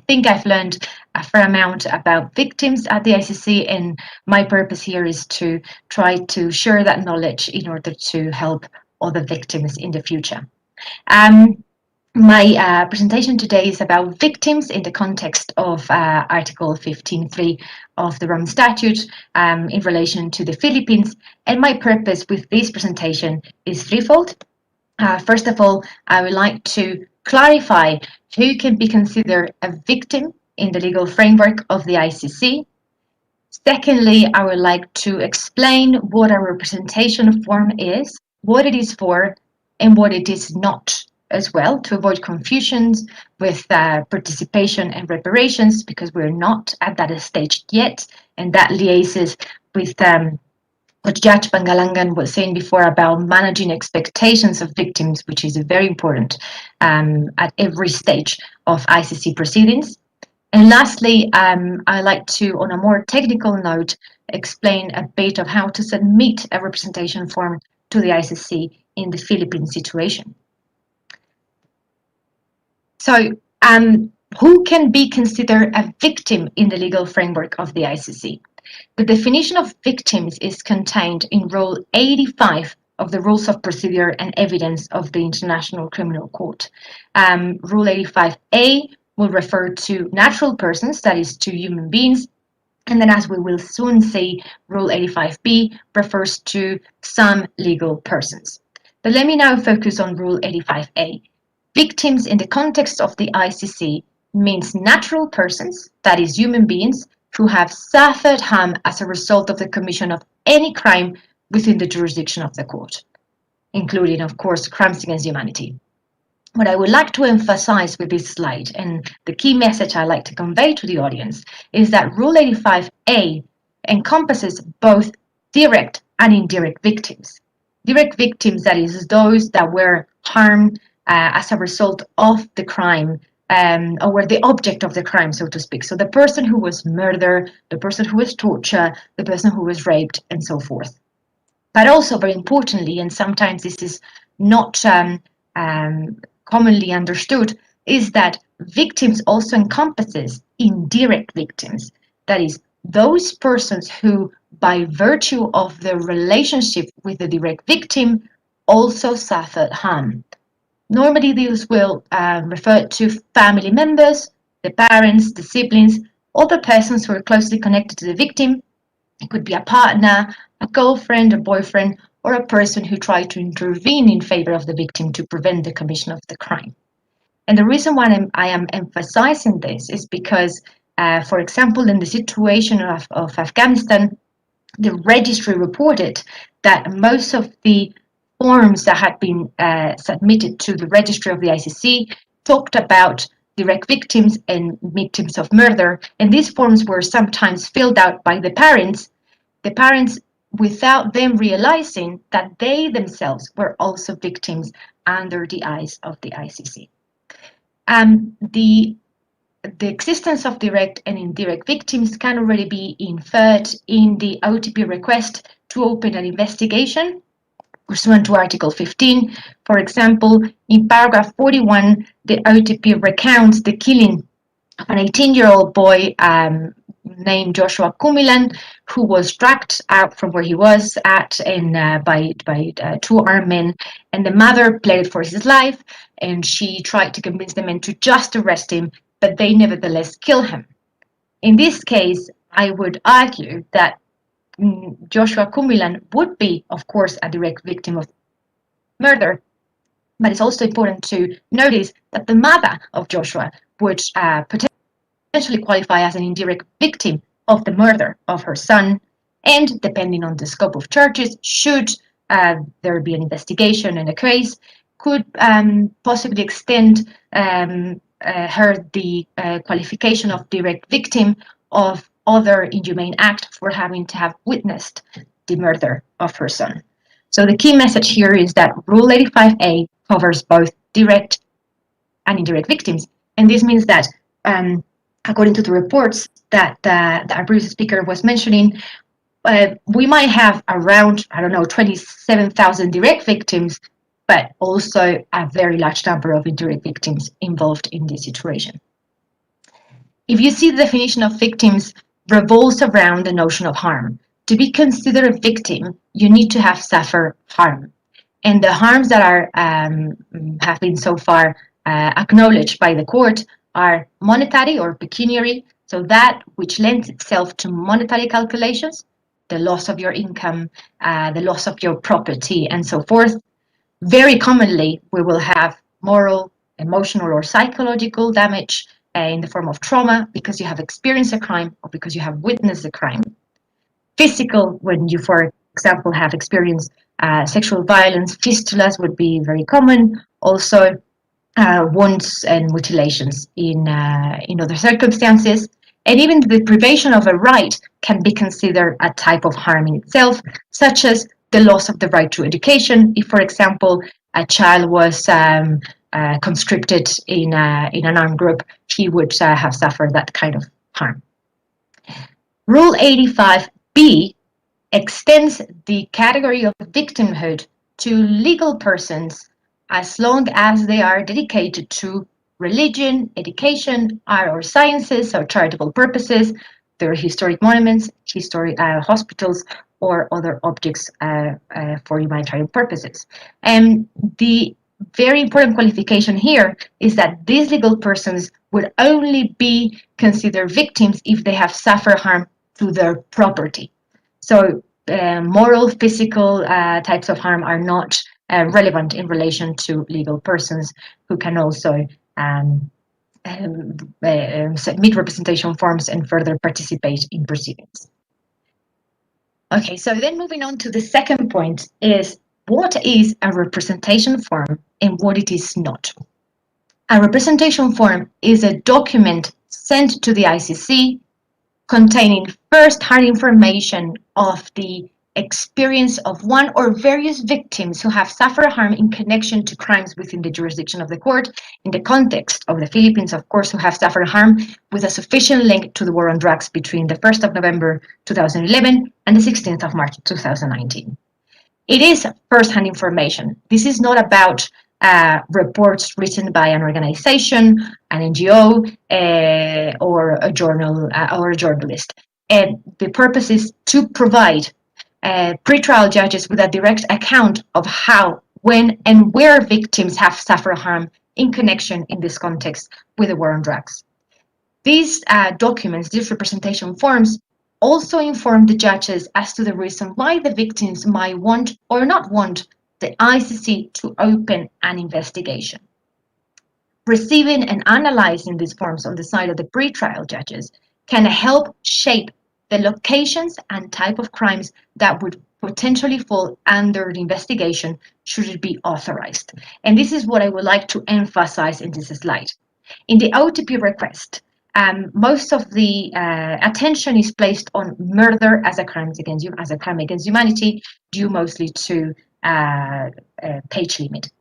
think I've learned a fair amount about victims at the ICC, and my purpose here is to try to share that knowledge in order to help other victims in the future. My presentation today is about victims in the context of Article 15.3 of the Rome Statute in relation to the Philippines. And my purpose with this presentation is threefold. First of all, I would like to clarify who can be considered a victim in the legal framework of the ICC. Secondly, I would like to explain what a representation form is, what it is for, and what it is not as well, to avoid confusions with participation and reparations, because we're not at that stage yet, and that liaises with what Judge Pangalangan was saying before about managing expectations of victims, which is very important at every stage of ICC proceedings. And lastly, I'd like to, on a more technical note, explain a bit of how to submit a representation form to the ICC in the Philippine situation. So, who can be considered a victim in the legal framework of the ICC? The definition of victims is contained in Rule 85 of the Rules of Procedure and Evidence of the International Criminal Court. Rule 85A will refer to natural persons, that is, to human beings. And then, as we will soon see, Rule 85B refers to some legal persons. But let me now focus on Rule 85A. Victims in the context of the ICC means natural persons, that is, human beings, who have suffered harm as a result of the commission of any crime within the jurisdiction of the court, including, of course, crimes against humanity. What I would like to emphasize with this slide, and the key message I like to convey to the audience, is that Rule 85A encompasses both direct and indirect victims. Direct victims, that is, those that were harmed as a result of the crime, or were the object of the crime, so to speak. So the person who was murdered, the person who was tortured, the person who was raped, and so forth. But also, very importantly, and sometimes this is not commonly understood, is that victims also encompasses indirect victims. That is, those persons who, by virtue of their relationship with the direct victim, also suffered harm. Normally, these will refer to family members, the parents, the siblings, or the persons who are closely connected to the victim. It could be a partner, a girlfriend, a boyfriend, or a person who tried to intervene in favor of the victim to prevent the commission of the crime. And the reason why I am emphasizing this is because, for example, in the situation of Afghanistan, the registry reported that most of the forms that had been submitted to the registry of the ICC talked about direct victims and victims of murder, and these forms were sometimes filled out by the parents without them realizing that they themselves were also victims under the eyes of the ICC. The existence of direct and indirect victims can already be inferred in the OTP request to open an investigation pursuant to Article 15. For example, in paragraph 41, the OTP recounts the killing of an 18-year-old boy named Joshua Kumilan, who was dragged out from where he was at by two armed men, and the mother pleaded for his life, and she tried to convince the men to just arrest him, but they nevertheless kill him. In this case, I would argue that Joshua Kumilan would be, of course, a direct victim of murder, but it's also important to notice that the mother of Joshua would potentially qualify as an indirect victim of the murder of her son, and depending on the scope of charges, should there be an investigation in a case, could possibly extend her the qualification of direct victim of other inhumane act for having to have witnessed the murder of her son. So the key message here is that Rule 85A covers both direct and indirect victims, and this means that according to the reports that our previous speaker was mentioning, we might have around, I don't know, 27,000 direct victims, but also a very large number of indirect victims involved in this situation. If you see the definition of victims revolves around the notion of harm. To be considered a victim, you need to have suffered harm. And the harms that are have been so far acknowledged by the court are monetary or pecuniary, so that which lends itself to monetary calculations, the loss of your income, the loss of your property, and so forth. Very commonly, we will have moral, emotional, or psychological damage in the form of trauma because you have experienced a crime or because you have witnessed a crime. Physical, when you, for example, have experienced sexual violence, fistulas would be very common. Also, wounds and mutilations in other circumstances. And even the deprivation of a right can be considered a type of harm in itself, such as the loss of the right to education. If, for example, a child was conscripted in an armed group, he would have suffered that kind of harm. Rule 85B extends the category of victimhood to legal persons as long as they are dedicated to religion, education, art or sciences, or charitable purposes, their historic monuments, historic hospitals, or other objects for humanitarian purposes. And the very important qualification here is that these legal persons would only be considered victims if they have suffered harm to their property. So moral, physical types of harm are not relevant in relation to legal persons who can also submit representation forms and further participate in proceedings. Okay, so then moving on to the second point is what is a representation form and what it is not. A representation form is a document sent to the ICC containing first-hand information of the experience of one or various victims who have suffered harm in connection to crimes within the jurisdiction of the court, in the context of the Philippines, of course, who have suffered harm with a sufficient link to the war on drugs between the 1st of November 2011 and the 16th of March 2019. It is first-hand information. This is not about reports written by an organization, an NGO, or a journal or a journalist. And the purpose is to provide pretrial judges with a direct account of how, when, and where victims have suffered harm in connection in this context with the war on drugs. These documents, these representation forms, also inform the judges as to the reason why the victims might want or not want the ICC to open an investigation. Receiving and analyzing these forms on the side of the pretrial judges can help shape the locations and type of crimes that would potentially fall under the investigation should it be authorized. And this is what I would like to emphasize in this slide. In the OTP request, most of the attention is placed on murder as a crime against humanity, due mostly to page limit.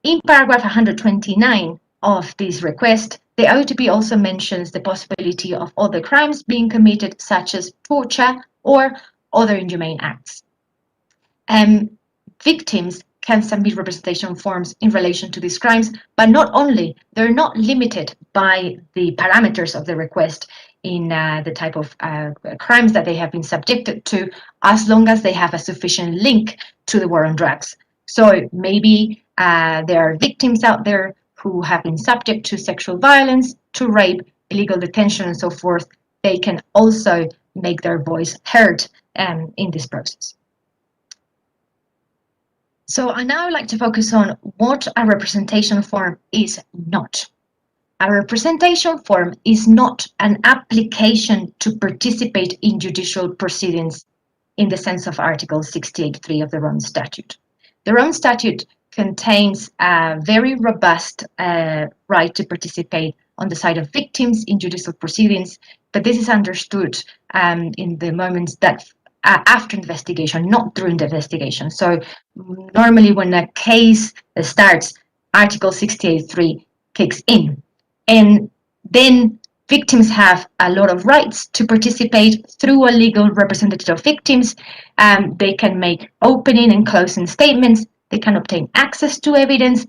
In paragraph 129 of this request, the OTP also mentions the possibility of other crimes being committed, such as torture or other inhumane acts. Victims can submit representation forms in relation to these crimes, but not only, they're not limited by the parameters of the request in the type of crimes that they have been subjected to, as long as they have a sufficient link to the war on drugs. So maybe there are victims out there who have been subject to sexual violence, to rape, illegal detention, and so forth. They can also make their voice heard in this process. So I now like to focus on what a representation form is not. A representation form is not an application to participate in judicial proceedings in the sense of Article 68.3 of the Rome Statute. The Rome Statute contains a very robust right to participate on the side of victims in judicial proceedings, but this is understood in the moments that after investigation, not during the investigation. So normally when a case starts, Article 68.3 kicks in. And then victims have a lot of rights to participate through a legal representative of victims. They can make opening and closing statements. They can obtain access to evidence.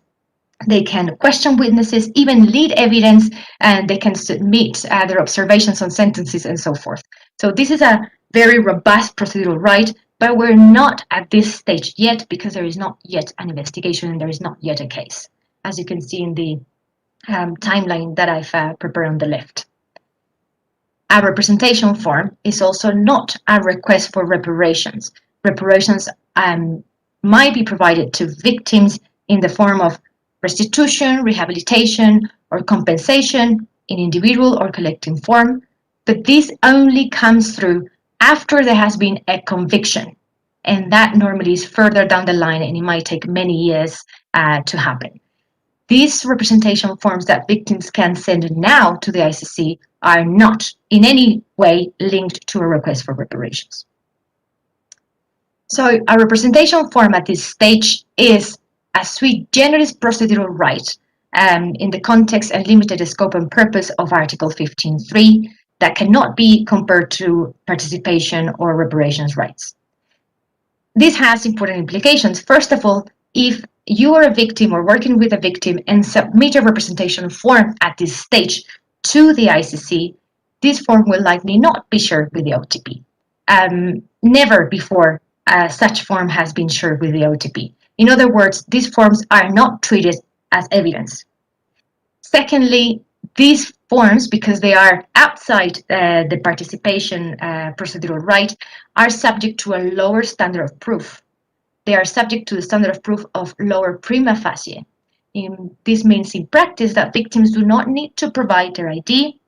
They can question witnesses, even lead evidence, and they can submit their observations on sentences and so forth. So this is a very robust procedural right, but we're not at this stage yet because there is not yet an investigation and there is not yet a case, as you can see in the timeline that I've prepared on the left. A representation form is also not a request for reparations. Reparations might be provided to victims in the form of restitution, rehabilitation, or compensation in individual or collective form, but this only comes through after there has been a conviction, and that normally is further down the line and it might take many years to happen. These representation forms that victims can send now to the ICC are not in any way linked to a request for reparations. So a representation form at this stage is a sui generis procedural right in the context and limited scope and purpose of Article 15.3 that cannot be compared to participation or reparations rights. This has important implications. First of all, if you are a victim or working with a victim and submit a representation form at this stage to the ICC, this form will likely not be shared with the OTP. Never before such form has been shared with the OTP. In other words, these forms are not treated as evidence. Secondly, these forms, because they are outside the participation procedural right, are subject to a lower standard of proof. They are subject to the standard of proof of lower prima facie. This means in practice that victims do not need to provide their ID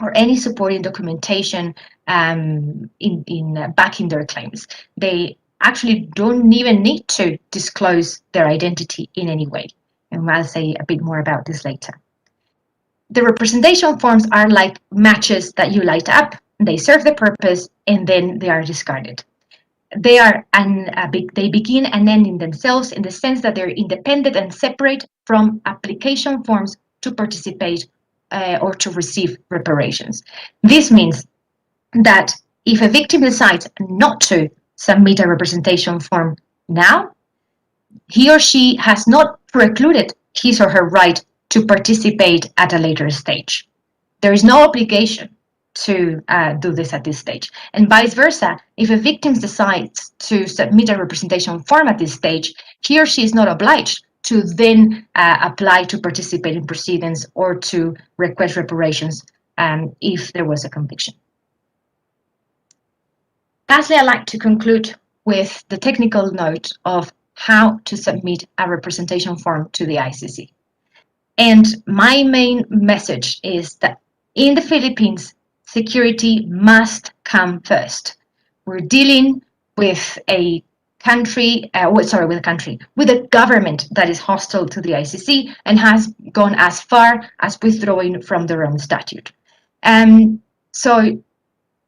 or any supporting documentation in backing their claims. They actually don't even need to disclose their identity in any way. And I'll say a bit more about this later. The representation forms are like matches that you light up. They serve the purpose and then they are discarded. They are they begin and end in themselves in the sense that they're independent and separate from application forms to participate or to receive reparations. This means that if a victim decides not to submit a representation form now, he or she has not precluded his or her right to participate at a later stage. There is no obligation to do this at this stage. And vice versa, if a victim decides to submit a representation form at this stage, he or she is not obliged to then apply to participate in proceedings or to request reparations if there was a conviction. Lastly, I'd like to conclude with the technical note of how to submit a representation form to the ICC. And my main message is that in the Philippines, security must come first. We're dealing with a country, with a government that is hostile to the ICC and has gone as far as withdrawing from their own statute. So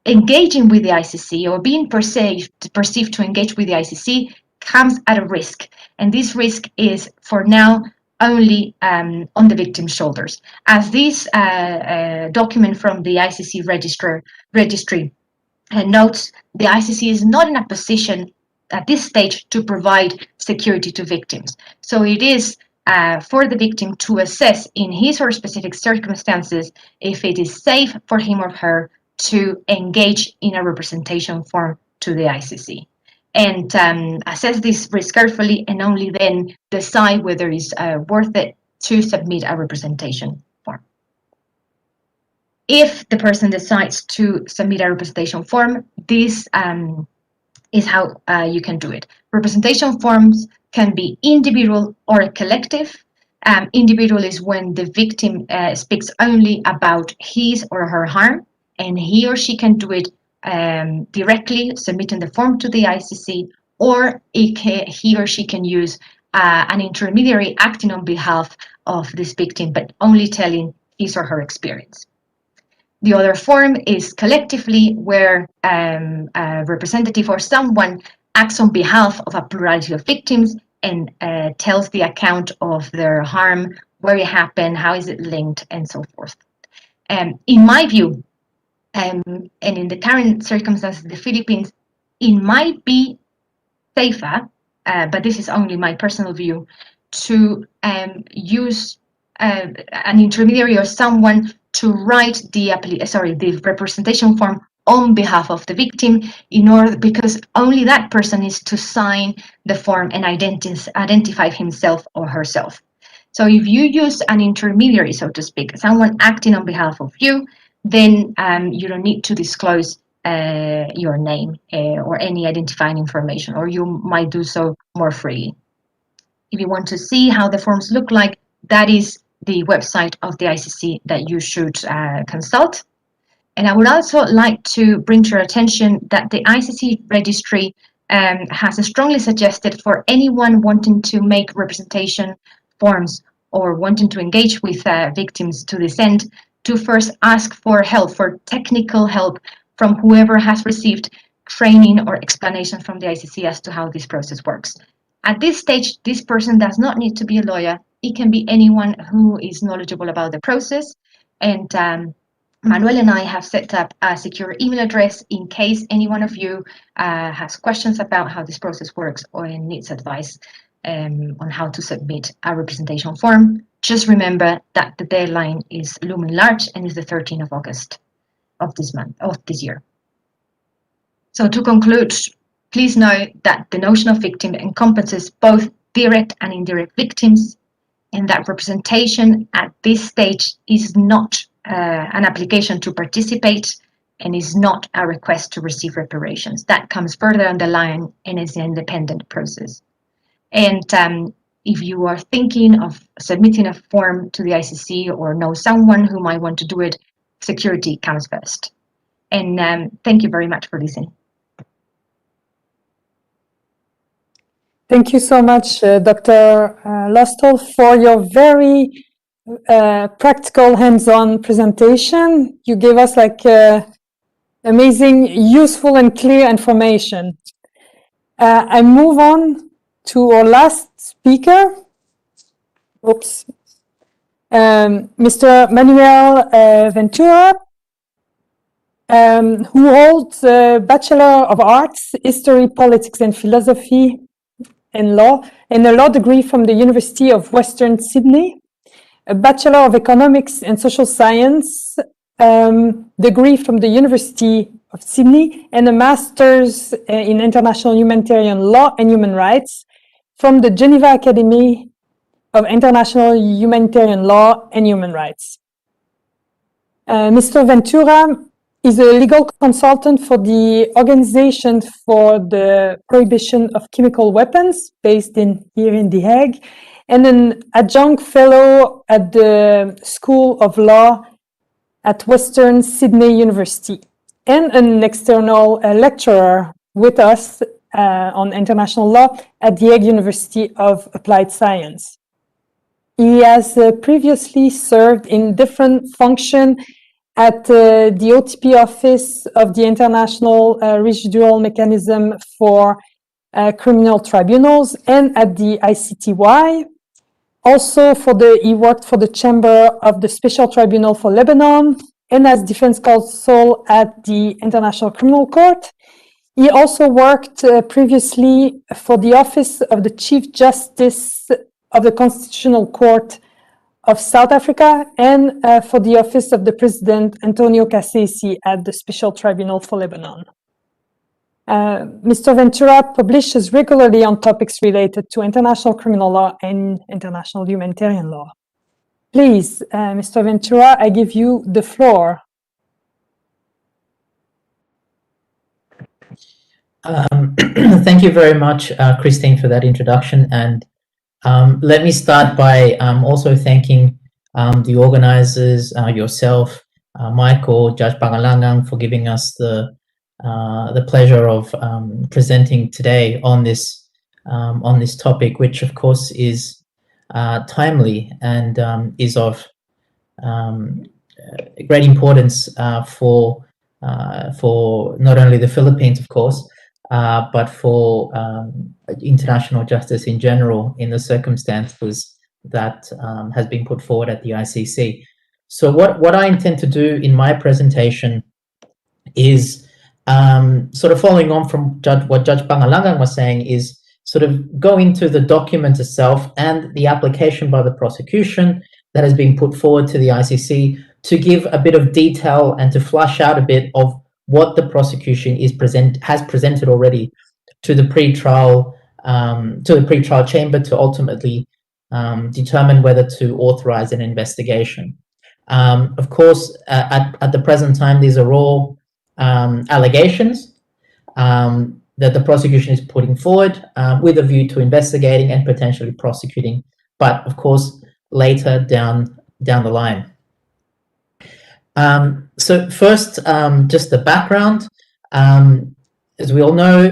engaging with the ICC or being perceived to engage with the ICC comes at a risk. And this risk is, for now, only on the victim's shoulders. As this document from the ICC registry notes, the ICC is not in a position at this stage to provide security to victims. So it is for the victim to assess in his or her specific circumstances if it is safe for him or her to engage in a representation form to the ICC. And assess this risk carefully and only then decide whether it's worth it to submit a representation form. If the person decides to submit a representation form, this is how you can do it. Representation forms can be individual or collective. Individual is when the victim speaks only about his or her harm, and he or she can do it directly, submitting the form to the ICC, or he or she can use an intermediary acting on behalf of this victim, but only telling his or her experience. The other form is collectively, where a representative or someone acts on behalf of a plurality of victims and tells the account of their harm, where it happened, how is it linked, and so forth. In my view, and in the current circumstances of the Philippines, it might be safer, but this is only my personal view, to use an intermediary or someone to write the representation form on behalf of the victim, because only that person is to sign the form and identify himself or herself. So if you use an intermediary, so to speak, someone acting on behalf of you, then you don't need to disclose your name or any identifying information, or you might do so more freely. If you want to see how the forms look like, that is the website of the ICC that you should consult. And I would also like to bring to your attention that the ICC registry has strongly suggested for anyone wanting to make representation forms or wanting to engage with victims to this end, to first ask for help, for technical help from whoever has received training or explanation from the ICC as to how this process works. At this stage, this person does not need to be a lawyer. It can be anyone who is knowledgeable about the process. And Manuel and I have set up a secure email address in case any one of you has questions about how this process works or needs advice on how to submit a representation form. Just remember that the deadline is looming large and is the 13th of August of this year. So to conclude, please know that the notion of victim encompasses both direct and indirect victims, and that representation at this stage is not an application to participate and is not a request to receive reparations. That comes further down the line and is an independent process. And if you are thinking of submitting a form to the ICC or know someone who might want to do it, security comes first. And thank you very much for listening. Thank you so much, Dr. Lostol, for your very practical, hands-on presentation. You gave us amazing, useful, and clear information. I move on to our last speaker. Oops. Mr. Manuel Ventura, who holds a Bachelor of Arts, History, Politics, and Philosophy and Law, and a law degree from the University of Western Sydney, a Bachelor of Economics and Social Science degree from the University of Sydney, and a Master's in International Humanitarian Law and Human Rights from the Geneva Academy of International Humanitarian Law and Human Rights. Mr. Ventura is a legal consultant for the Organization for the Prohibition of Chemical Weapons, based here in The Hague, and an adjunct fellow at the School of Law at Western Sydney University, and an external lecturer with us on international law at The Hague University of Applied Science. He has previously served in different functions at the OTP office of the International Residual Mechanism for Criminal Tribunals and at the ICTY. Also, he worked for the Chamber of the Special Tribunal for Lebanon and as defense counsel at the International Criminal Court. He also worked previously for the Office of the Chief Justice of the Constitutional Court of South Africa and for the Office of the President Antonio Cassesi at the Special Tribunal for Lebanon. Mr. Ventura publishes regularly on topics related to international criminal law and international humanitarian law. Please, Mr. Ventura, I give you the floor. Thank you very much, Christine, for that introduction. And Let me start by also thanking the organizers, yourself, Michael, Judge Pangalangang, for giving us the pleasure of presenting today on this topic, which of course is timely and is of great importance for not only the Philippines, of course, but for international justice in general in the circumstances that has been put forward at the ICC. So what I intend to do in my presentation is sort of following on from what Judge Pangalangang was saying, is sort of go into the document itself and the application by the prosecution that has been put forward to the ICC to give a bit of detail and to flush out a bit of what the prosecution has presented already to the pre-trial chamber to ultimately determine whether to authorize an investigation. Of course, at the present time, these are all allegations that the prosecution is putting forward with a view to investigating and potentially prosecuting, but of course later down the line. So first, just the background. As we all know,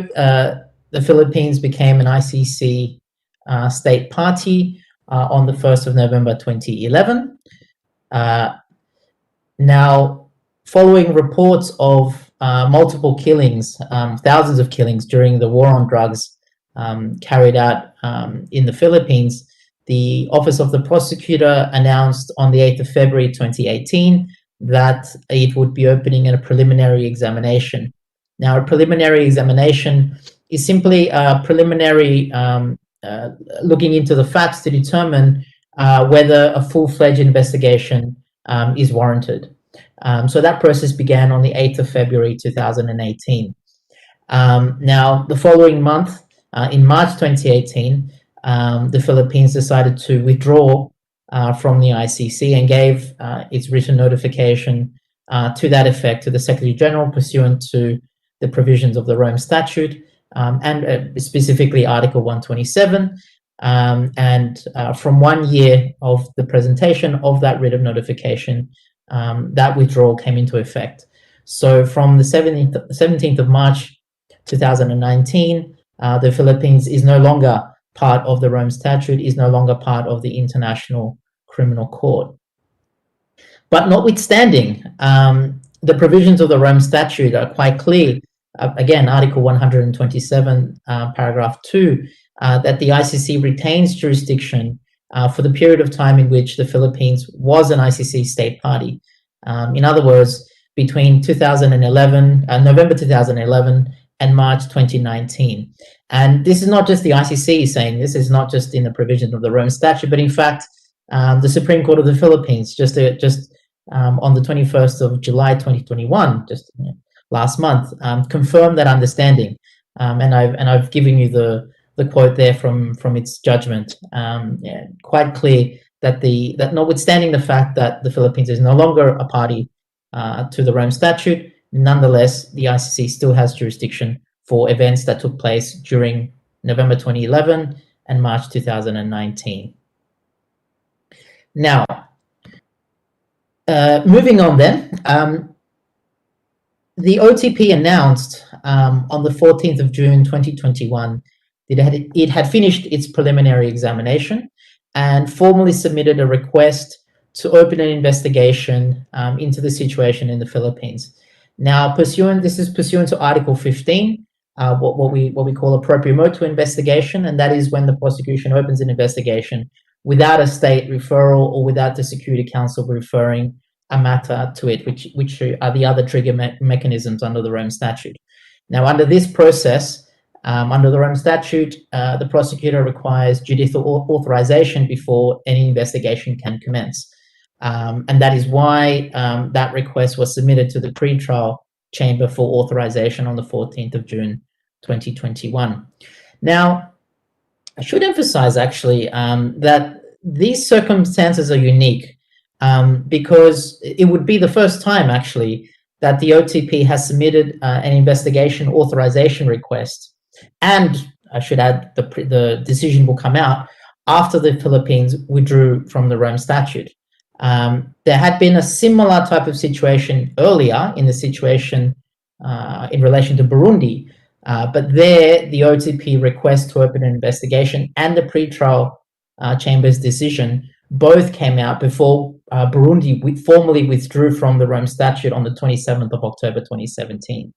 the Philippines became an ICC state party on the 1st of November 2011. Now, following reports of multiple killings, thousands of killings during the war on drugs carried out in the Philippines, the Office of the Prosecutor announced on the 8th of February 2018 that it would be opening a preliminary examination. Now, a preliminary examination is simply a preliminary looking into the facts to determine whether a full-fledged investigation is warranted. So that process began on the 8th of February 2018. Now, the following month, in March 2018, the Philippines decided to withdraw from the ICC and gave its written notification to that effect to the Secretary General pursuant to the provisions of the Rome Statute and specifically Article 127. And from 1 year of the presentation of that writ of notification, that withdrawal came into effect. So from the 17th of March 2019, the Philippines is no longer part of the Rome Statute, is no longer part of the International Criminal Court. But notwithstanding, the provisions of the Rome Statute are quite clear. Again, Article 127, paragraph 2, that the ICC retains jurisdiction for the period of time in which the Philippines was an ICC state party. In other words, between 2011, November 2011 and March 2019. And this is not just the ICC saying this, is not just in the provision of the Rome Statute, but in fact, the Supreme Court of the Philippines just on the 21st of July 2021, just last month, confirmed that understanding. And I've given you the quote there from its judgment. Quite clear that notwithstanding the fact that the Philippines is no longer a party to the Rome Statute, nonetheless, the ICC still has jurisdiction for events that took place during November 2011 and March 2019. Now, moving on then, the OTP announced on the 14th of June 2021 that it had finished its preliminary examination and formally submitted a request to open an investigation into the situation in the Philippines. Now, this is pursuant to Article 15, what we call a proprio motu investigation, and that is when the prosecution opens an investigation without a state referral or without the Security Council referring a matter to it, which are the other trigger mechanisms under the Rome Statute. Now, under this process, under the Rome Statute, the prosecutor requires judicial authorization before any investigation can commence. And that is why that request was submitted to the pre-trial chamber for authorization on the 14th of June 2021. Now, I should emphasize actually that these circumstances are unique because it would be the first time actually that the OTP has submitted an investigation authorization request, and I should add the decision will come out after the Philippines withdrew from the Rome Statute. There had been a similar type of situation earlier in the situation in relation to Burundi, but there the OTP request to open an investigation and the pretrial chamber's decision both came out before Burundi formally withdrew from the Rome Statute on the 27th of October 2017.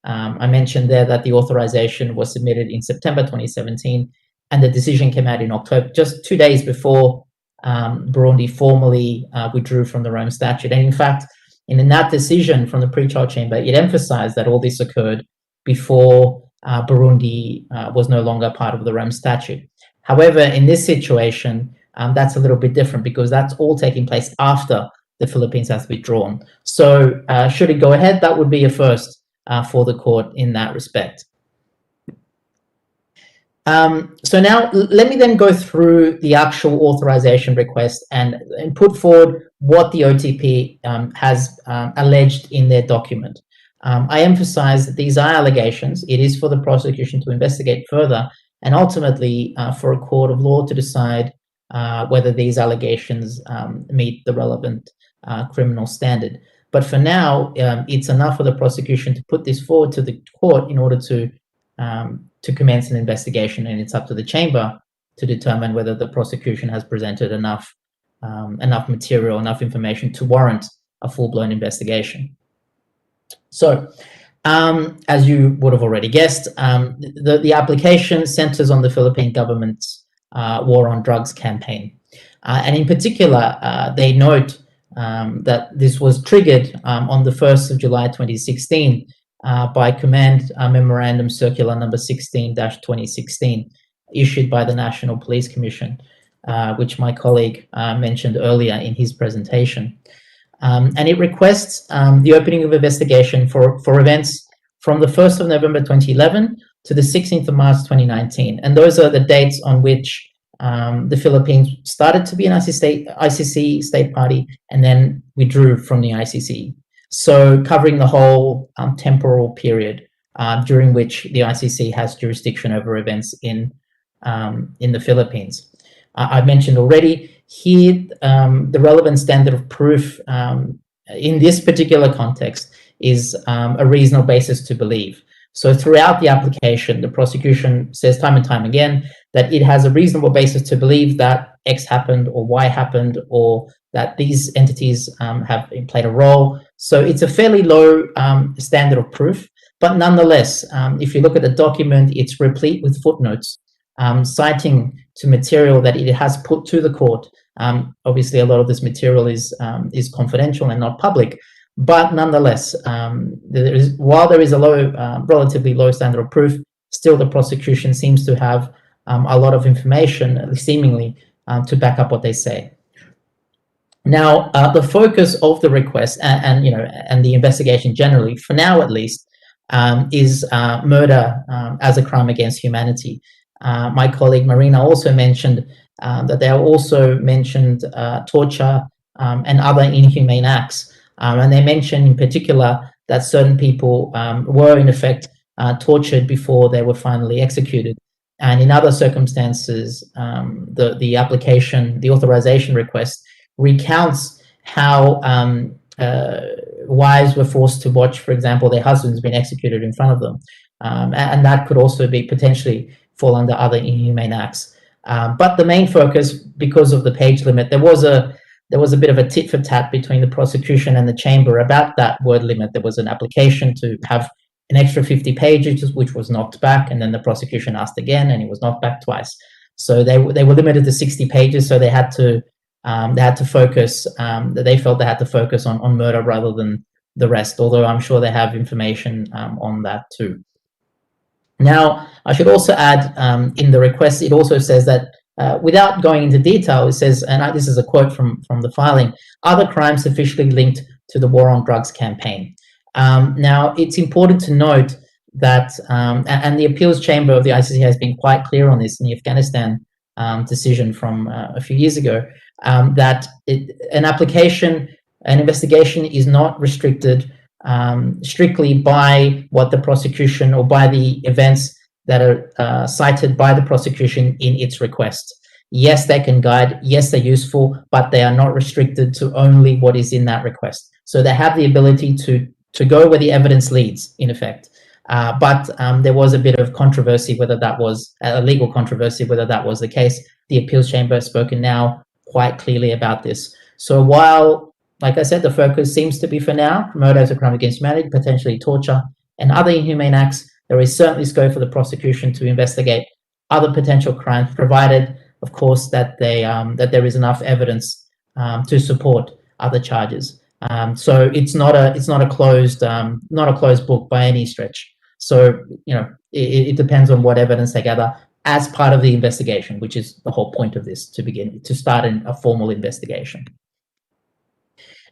I mentioned there that the authorization was submitted in September 2017 and the decision came out in October, just 2 days before Burundi formally withdrew from the Rome Statute. And in fact, in that decision from the pretrial chamber, it emphasized that all this occurred before Burundi was no longer part of the Rome Statute. However, in this situation, that's a little bit different because that's all taking place after the Philippines has withdrawn. So should it go ahead, that would be a first for the court in that respect. So now let me then go through the actual authorization request and put forward what the OTP has alleged in their document. I emphasize that these are allegations. It is for the prosecution to investigate further and ultimately for a court of law to decide whether these allegations meet the relevant criminal standard. But for now, it's enough for the prosecution to put this forward to the court in order to commence an investigation, and it's up to the chamber to determine whether the prosecution has presented enough material, enough information to warrant a full-blown investigation. So, as you would have already guessed, the application centers on the Philippine government's war on drugs campaign. And in particular, they note that this was triggered on the 1st of July 2016 by Command Memorandum Circular number 16-2016, issued by the National Police Commission, which my colleague mentioned earlier in his presentation. And it requests the opening of investigation for events from the 1st of November 2011 to the 16th of March 2019. And those are the dates on which the Philippines started to be an ICC state party and then withdrew from the ICC. So covering the whole temporal period during which the ICC has jurisdiction over events in the Philippines. I've mentioned already here the relevant standard of proof in this particular context is a reasonable basis to believe. So throughout the application, the prosecution says time and time again that it has a reasonable basis to believe that X happened or Y happened or that these entities have played a role. So it's a fairly low standard of proof, but nonetheless, if you look at the document, it's replete with footnotes citing to material that it has put to the court. Obviously, a lot of this material is confidential and not public, but nonetheless, while there is a relatively low standard of proof, still the prosecution seems to have a lot of information, seemingly, to back up what they say. Now, the focus of the request and the investigation generally, for now at least, is murder as a crime against humanity. My colleague Marina also mentioned that they also mentioned torture and other inhumane acts. And they mentioned in particular that certain people were in effect tortured before they were finally executed. And in other circumstances, the application, the authorization request recounts how wives were forced to watch, for example, their husbands being executed in front of them. And that could also be potentially fall under other inhumane acts. But the main focus, because of the page limit, there was a bit of a tit for tat between the prosecution and the chamber about that word limit. There was an application to have an extra 50 pages, which was knocked back, and then the prosecution asked again, and it was knocked back twice. So they were limited to 60 pages, so they had to focus. They felt they had to focus on murder rather than the rest. Although I'm sure they have information on that too. Now, I should also add in the request, it also says that without going into detail, it says, and this is a quote from the filing, other crimes sufficiently linked to the war on drugs campaign. Now, it's important to note that, and the appeals chamber of the ICC has been quite clear on this in the Afghanistan decision from a few years ago, that an investigation is not restricted strictly by what the prosecution or by the events that are cited by the prosecution in its request. Yes, they can guide. Yes, they're useful, but they are not restricted to only what is in that request. So they have the ability to go where the evidence leads, in effect. But there was a bit of controversy, whether that was a legal controversy, whether that was the case. The appeals chamber has spoken now quite clearly about this. So while, like I said, the focus seems to be for now, murder as a crime against humanity, potentially torture, and other inhumane acts, there is certainly scope for the prosecution to investigate other potential crimes, provided, of course, that there is enough evidence to support other charges. So it's not a closed book by any stretch. So it depends on what evidence they gather as part of the investigation, which is the whole point of this, to start a formal investigation.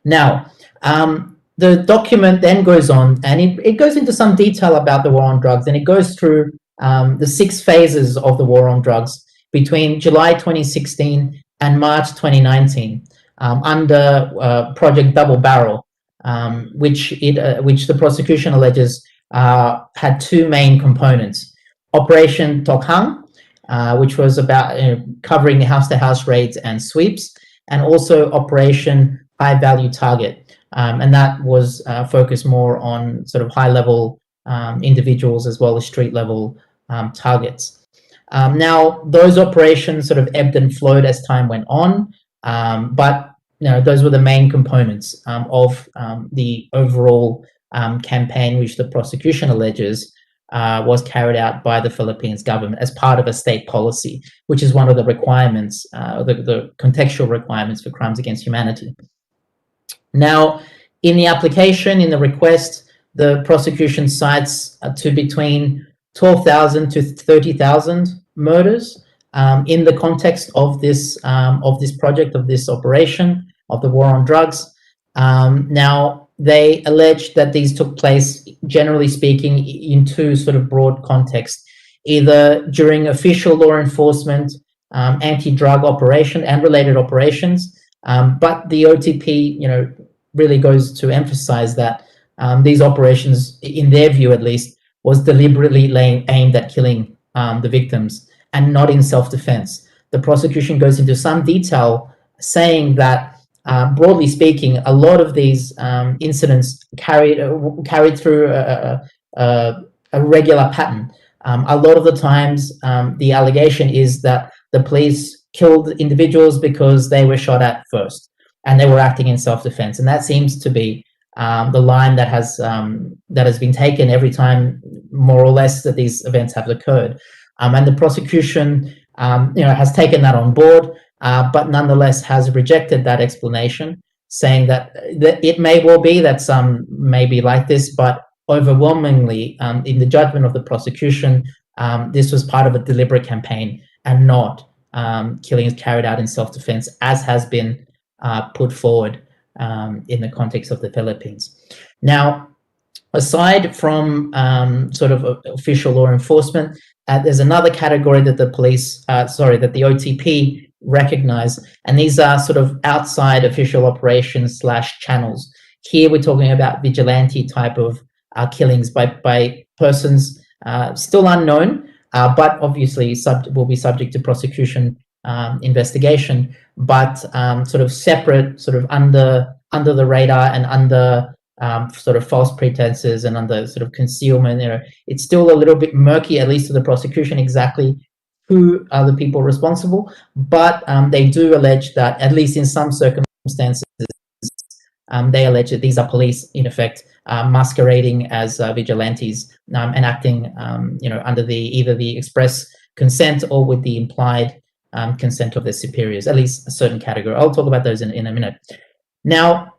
Now, the document then goes on, and it goes into some detail about the war on drugs, and it goes through the 6 phases of the war on drugs between July 2016 and March 2019 under Project Double Barrel, which the prosecution alleges had 2 main components: Operation Tokhang, which was about covering house-to-house raids and sweeps, and also Operation High Value Target, and that was focused more on sort of high-level individuals as well as street-level targets. Now, those operations sort of ebbed and flowed as time went on, but those were the main components of the overall campaign, which the prosecution alleges was carried out by the Philippines government as part of a state policy, which is one of the requirements, the contextual requirements for crimes against humanity. Now, in the application, in the request, the prosecution cites to between 12,000 to 30,000 murders in the context of this project, of this operation, of the war on drugs. Now, they allege that these took place, generally speaking, in 2 sort of broad contexts, either during official law enforcement, anti-drug operation and related operations. But the OTP, really goes to emphasize that these operations, in their view at least, was deliberately aimed at killing the victims and not in self-defense. The prosecution goes into some detail saying that, broadly speaking, a lot of these incidents carried through a regular pattern. A lot of the times, the allegation is that the police killed individuals because they were shot at first, and they were acting in self-defense, and that seems to be the line that has been taken every time, more or less, that these events have occurred. And the prosecution, has taken that on board, but nonetheless has rejected that explanation, saying that it may well be that some may be like this, but overwhelmingly, in the judgment of the prosecution, this was part of a deliberate campaign and not killings carried out in self-defense, as has been put forward in the context of the Philippines. Now, aside from sort of official law enforcement, there's another category that the OTP recognize, and these are sort of outside official operations / channels. Here we're talking about vigilante type of killings by persons still unknown, but obviously will be subject to prosecution investigation, but sort of separate, sort of under the radar and under sort of false pretenses and under sort of concealment. It's still a little bit murky, at least to the prosecution, exactly who are the people responsible, but they do allege that, at least in some circumstances, they allege that these are police, in effect, masquerading as vigilantes and acting, under either the express consent or with the implied consent of their superiors, at least a certain category. I'll talk about those in a minute. Now,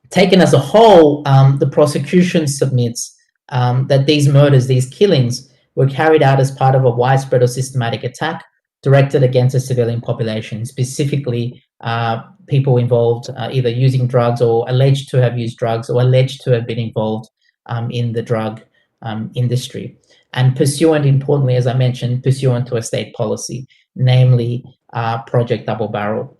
taken as a whole, the prosecution submits that these murders, these killings, were carried out as part of a widespread or systematic attack directed against a civilian population, specifically people involved either using drugs or alleged to have used drugs or alleged to have been involved in the drug industry. And pursuant, importantly, as I mentioned, pursuant to a state policy, namely Project Double Barrel.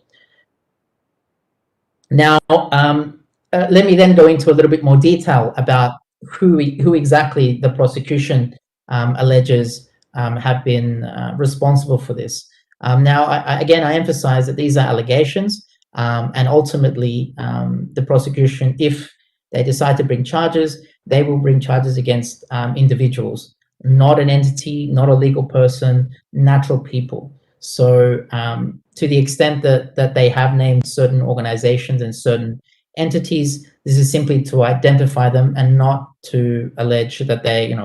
Now, let me then go into a little bit more detail about who exactly the prosecution alleges have been responsible for this. Now, again, I emphasize that these are allegations, and ultimately the prosecution, if they decide to bring charges, they will bring charges against individuals, not an entity, not a legal person, natural people. So to the extent that they have named certain organizations and certain entities, this is simply to identify them and not to allege that they,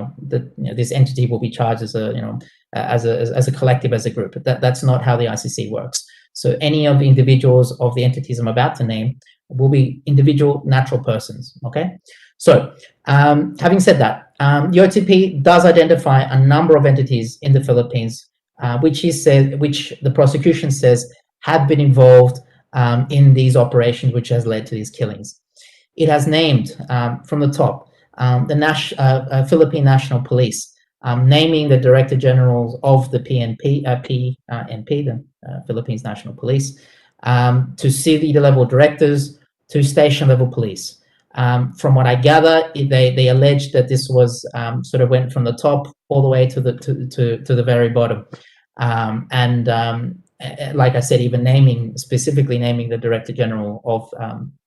this entity will be charged as a, as a collective, as a group. That's not how the ICC works. So any of the individuals of the entities I'm about to name will be individual natural persons. Okay. So having said that, the OTP does identify a number of entities in the Philippines, which the prosecution says have been involved in these operations, which has led to these killings. It has named from the top the Philippine National Police, naming the Director General of the PNP, the Philippines National Police, to city level directors, to station level police. From what I gather, they alleged that this was sort of went from the top all the way to the very bottom, like I said, even specifically naming the Director General of,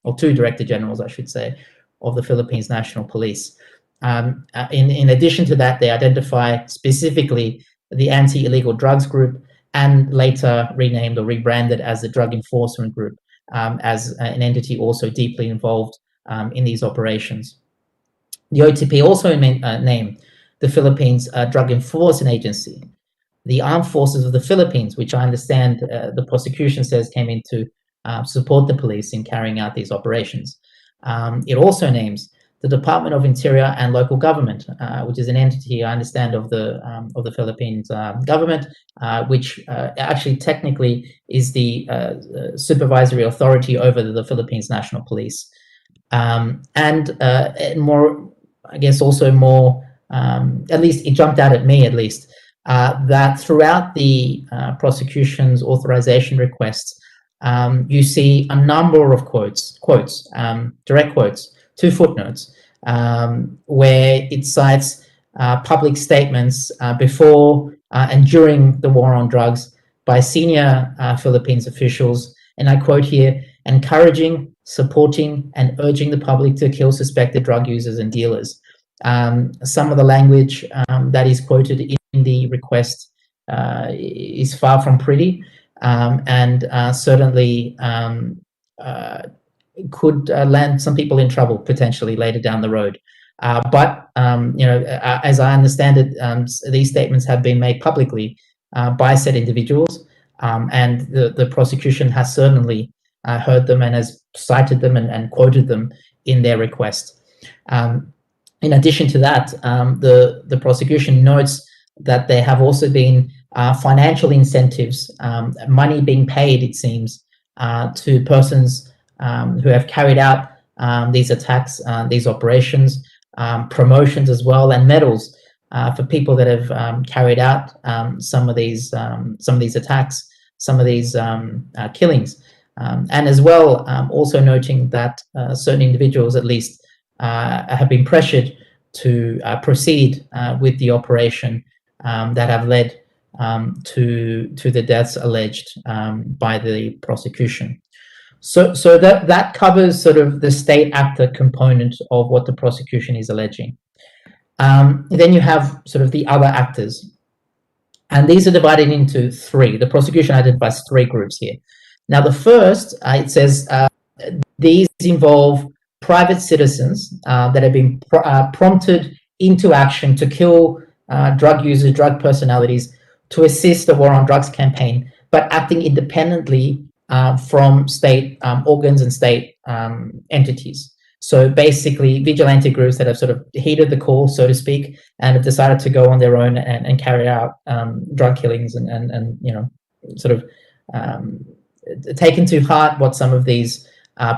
or two Director Generals, I should say, of the Philippines National Police. In addition to that, they identify specifically the Anti-Illegal Drugs Group, and later renamed or rebranded as the Drug Enforcement Group, as an entity also deeply involved in these operations. The OTP also named the Philippines Drug Enforcement Agency, the Armed Forces of the Philippines, which I understand the prosecution says came in to support the police in carrying out these operations. It also names the Department of Interior and Local Government, which is an entity, I understand, of the Philippines government, which actually technically is the supervisory authority over the Philippines National Police. And more, I guess, also more, at least it jumped out at me, at least, that throughout the prosecution's authorization requests, you see a number of quotes, direct quotes, 2 footnotes, where it cites public statements before and during the war on drugs by senior Philippines officials, and I quote here, encouraging, supporting, and urging the public to kill suspected drug users and dealers. Some of the language that is quoted in the request is far from pretty, and certainly could land some people in trouble potentially later down the road. But as I understand it, these statements have been made publicly by said individuals, and the prosecution has certainly heard them and has cited them and quoted them in their request. In addition to that, the prosecution notes that there have also been financial incentives, money being paid, it seems, to persons who have carried out these attacks, these operations, promotions as well, and medals for people that have carried out some of these attacks, some of these killings, and as well also noting that certain individuals, at least, have been pressured to proceed with the operation that have led to the deaths alleged by the prosecution. So that covers sort of the state actor component of what the prosecution is alleging. Then you have sort of the other actors, and these are divided into 3. The prosecution identifies 3 groups here. Now, the first, it says these involve private citizens that have been prompted into action to kill drug users, drug personalities, to assist the war on drugs campaign, but acting independently from state organs and state entities. So basically, vigilante groups that have sort of heeded the call, so to speak, and have decided to go on their own and carry out drug killings and sort of taken to heart what some of these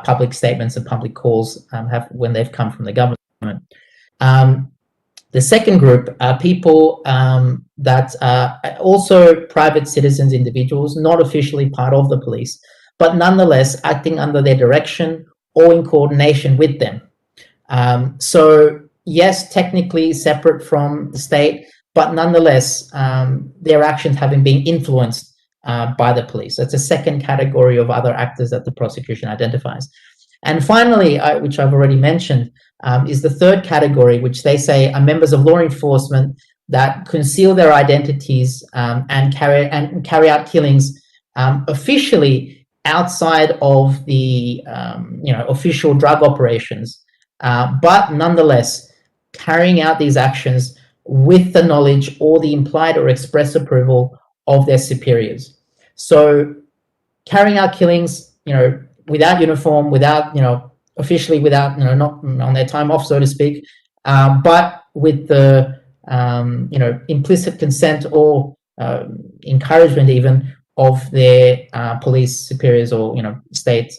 public statements and public calls have when they've come from the government. The second group are people that are also private citizens, individuals, not officially part of the police, but nonetheless acting under their direction or in coordination with them. So yes, technically separate from the state, but nonetheless, their actions having been influenced by the police. That's a second category of other actors that the prosecution identifies. And finally, which I've already mentioned, is the third category, which they say are members of law enforcement that conceal their identities and carry out killings officially outside of the official drug operations, but nonetheless carrying out these actions with the knowledge or the implied or express approval of their superiors. So carrying out killings, without uniform, without, officially without, not on their time off, so to speak, but with the, implicit consent or encouragement even of their police superiors or, state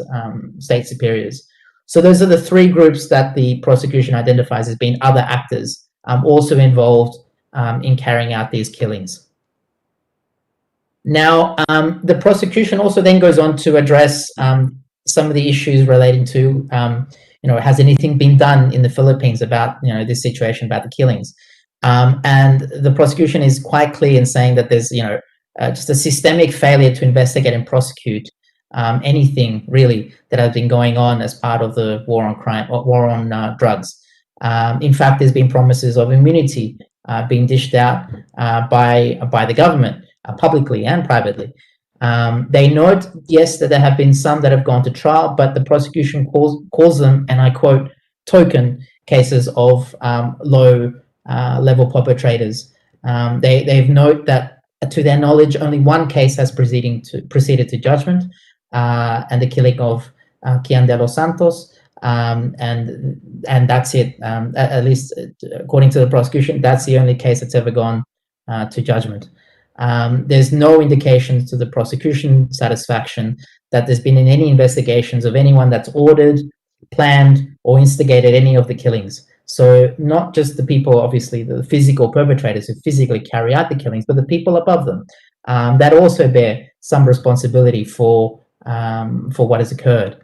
superiors. So those are the three groups that the prosecution identifies as being other actors also involved in carrying out these killings. Now, the prosecution also then goes on to address some of the issues relating to, has anything been done in the Philippines about, this situation, about the killings? And the prosecution is quite clear in saying that there's, just a systemic failure to investigate and prosecute anything really that has been going on as part of the war on crime, or war on drugs. In fact, there's been promises of immunity being dished out by the government, publicly and privately. They note, yes, that there have been some that have gone to trial, but the prosecution calls them, and I quote, token cases of low level perpetrators. They've noted that, to their knowledge, only one case has proceeded to judgment, and the killing of Kian de los Santos, and that's it. At least according to the prosecution, that's the only case that's ever gone to judgment. There's no indication to the prosecution satisfaction that there's been any investigations of anyone that's ordered, planned, or instigated any of the killings. So not just the people, obviously, the physical perpetrators who physically carry out the killings, but the people above them that also bear some responsibility for what has occurred.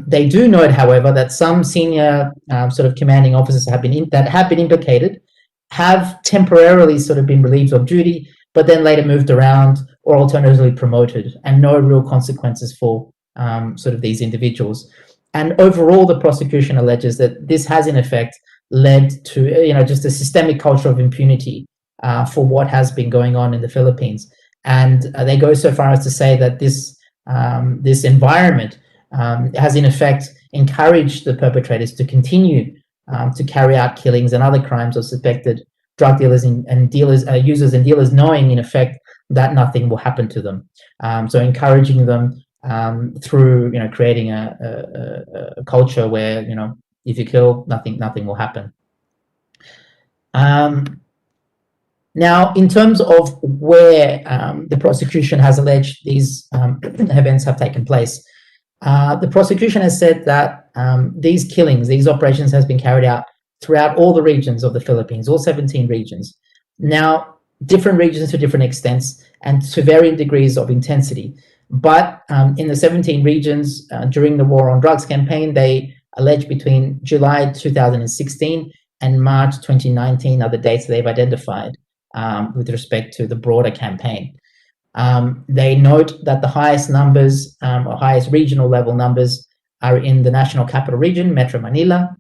They do note, however, that some senior sort of commanding officers have been implicated, have temporarily sort of been relieved of duty, but then later moved around or alternatively promoted, and no real consequences for sort of these individuals. And overall, the prosecution alleges that this has in effect led to just a systemic culture of impunity for what has been going on in the Philippines. And they go so far as to say that this environment has in effect encouraged the perpetrators to continue to carry out killings and other crimes of suspected drug dealers and dealers, users and dealers, knowing in effect that nothing will happen to them. So encouraging them through creating a culture where if you kill, nothing will happen. Now, in terms of where the prosecution has alleged these events have taken place, the prosecution has said that these killings, these operations, has been carried out throughout all the regions of the Philippines, all 17 regions. Now, different regions to different extents and to varying degrees of intensity. But in the 17 regions during the war on drugs campaign, they allege between July 2016 and March 2019 are the dates they've identified with respect to the broader campaign. They note that the highest numbers, or highest regional level numbers, are in the National Capital Region, Metro Manila,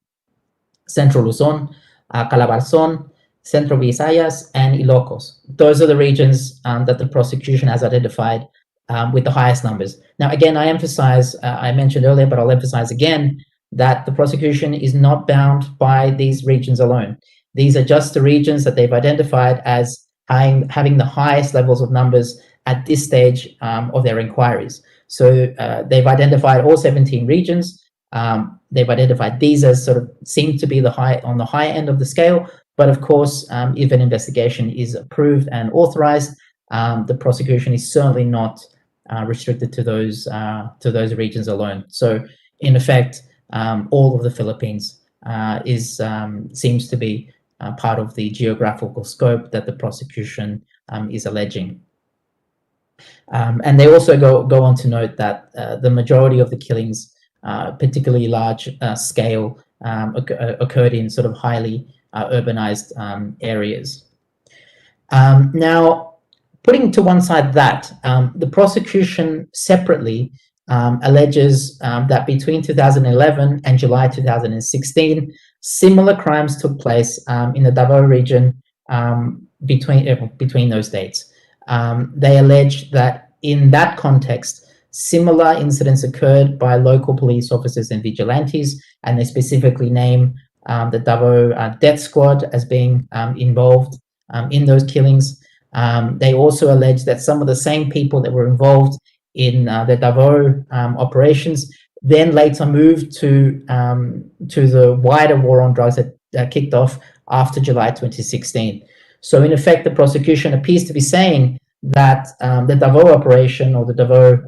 Central Luzon, Calabarzon, Centro Visayas, and Ilocos. Those are the regions that the prosecution has identified with the highest numbers. Now, again, I emphasize, I mentioned earlier, but I'll emphasize again, that the prosecution is not bound by these regions alone. These are just the regions that they've identified as having the highest levels of numbers at this stage of their inquiries. So they've identified all 17 regions. They've identified these as sort of seem to be on the high end of the scale. But of course, if an investigation is approved and authorized, the prosecution is certainly not restricted to those regions alone. So in effect, all of the Philippines seems to be part of the geographical scope that the prosecution is alleging. And they also go on to note that the majority of the killings, particularly large scale, occurred in sort of highly urbanized areas. Now, Putting to one side that, the prosecution separately alleges that between 2011 and July 2016, similar crimes took place in the Davao region between those dates. They allege that in that context, similar incidents occurred by local police officers and vigilantes, and they specifically name the Davao Death Squad as being involved in those killings. They also allege that some of the same people that were involved in the Davao operations then later moved to the wider war on drugs that kicked off after July 2016. So in effect, the prosecution appears to be saying that the Davao operation or the Davao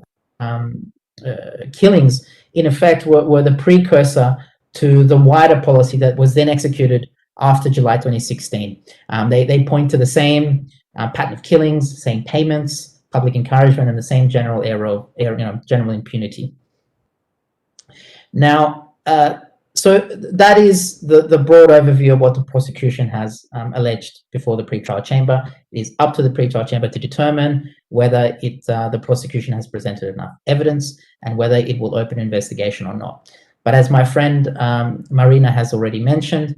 killings, in effect, were the precursor to the wider policy that was then executed after July 2016. They point to the same pattern of killings, same payments, public encouragement, and the same general general impunity. Now, so that is the broad overview of what the prosecution has alleged before the pretrial chamber. It is up to the pretrial chamber to determine whether the prosecution has presented enough evidence and whether it will open an investigation or not. But as my friend Marina has already mentioned,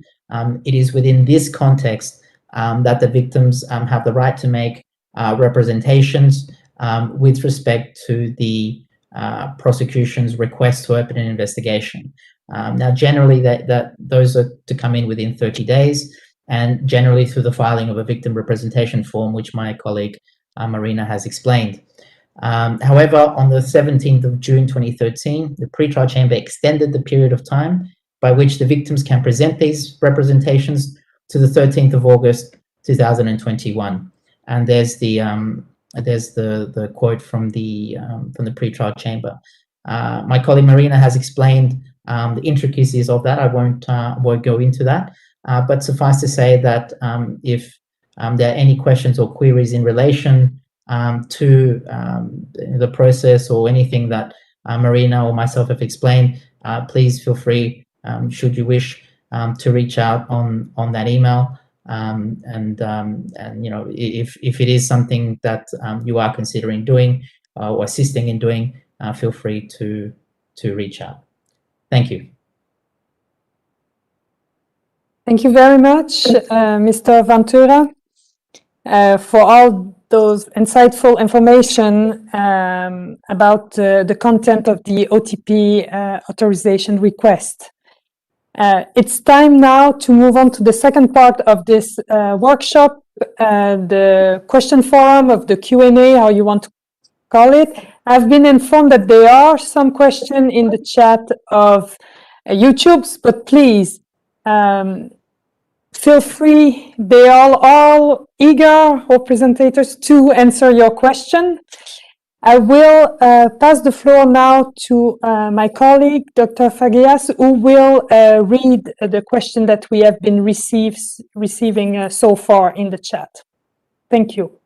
it is within this context that the victims have the right to make representations with respect to the prosecution's request to open an investigation. Now, generally, those are to come in within 30 days, and generally through the filing of a victim representation form, which my colleague Marina has explained. However, on the 17th of June 2013, the pretrial chamber extended the period of time by which the victims can present these representations to the 13th of August 2021. And there's the quote from the pretrial chamber. My colleague Marina has explained the intricacies of that. I won't go into that, but suffice to say that if there are any questions or queries in relation to the process or anything that Marina or myself have explained, please feel free, should you wish, to reach out on that email. And you know, if it is something that you are considering doing or assisting in doing, feel free to reach out. Thank you. Thank you very much, Mr. Ventura, for all those insightful information about the content of the OTP authorization request. It's time now to move on to the second part of this workshop, the question forum of the Q&A, how you want to call it. I've been informed that there are some questions in the chat of YouTube's, but please feel free. They are all eager, our presentators, to answer your question. I will pass the floor now to my colleague, Dr. Fagias, who will read the question that we have been receiving so far in the chat. Thank you.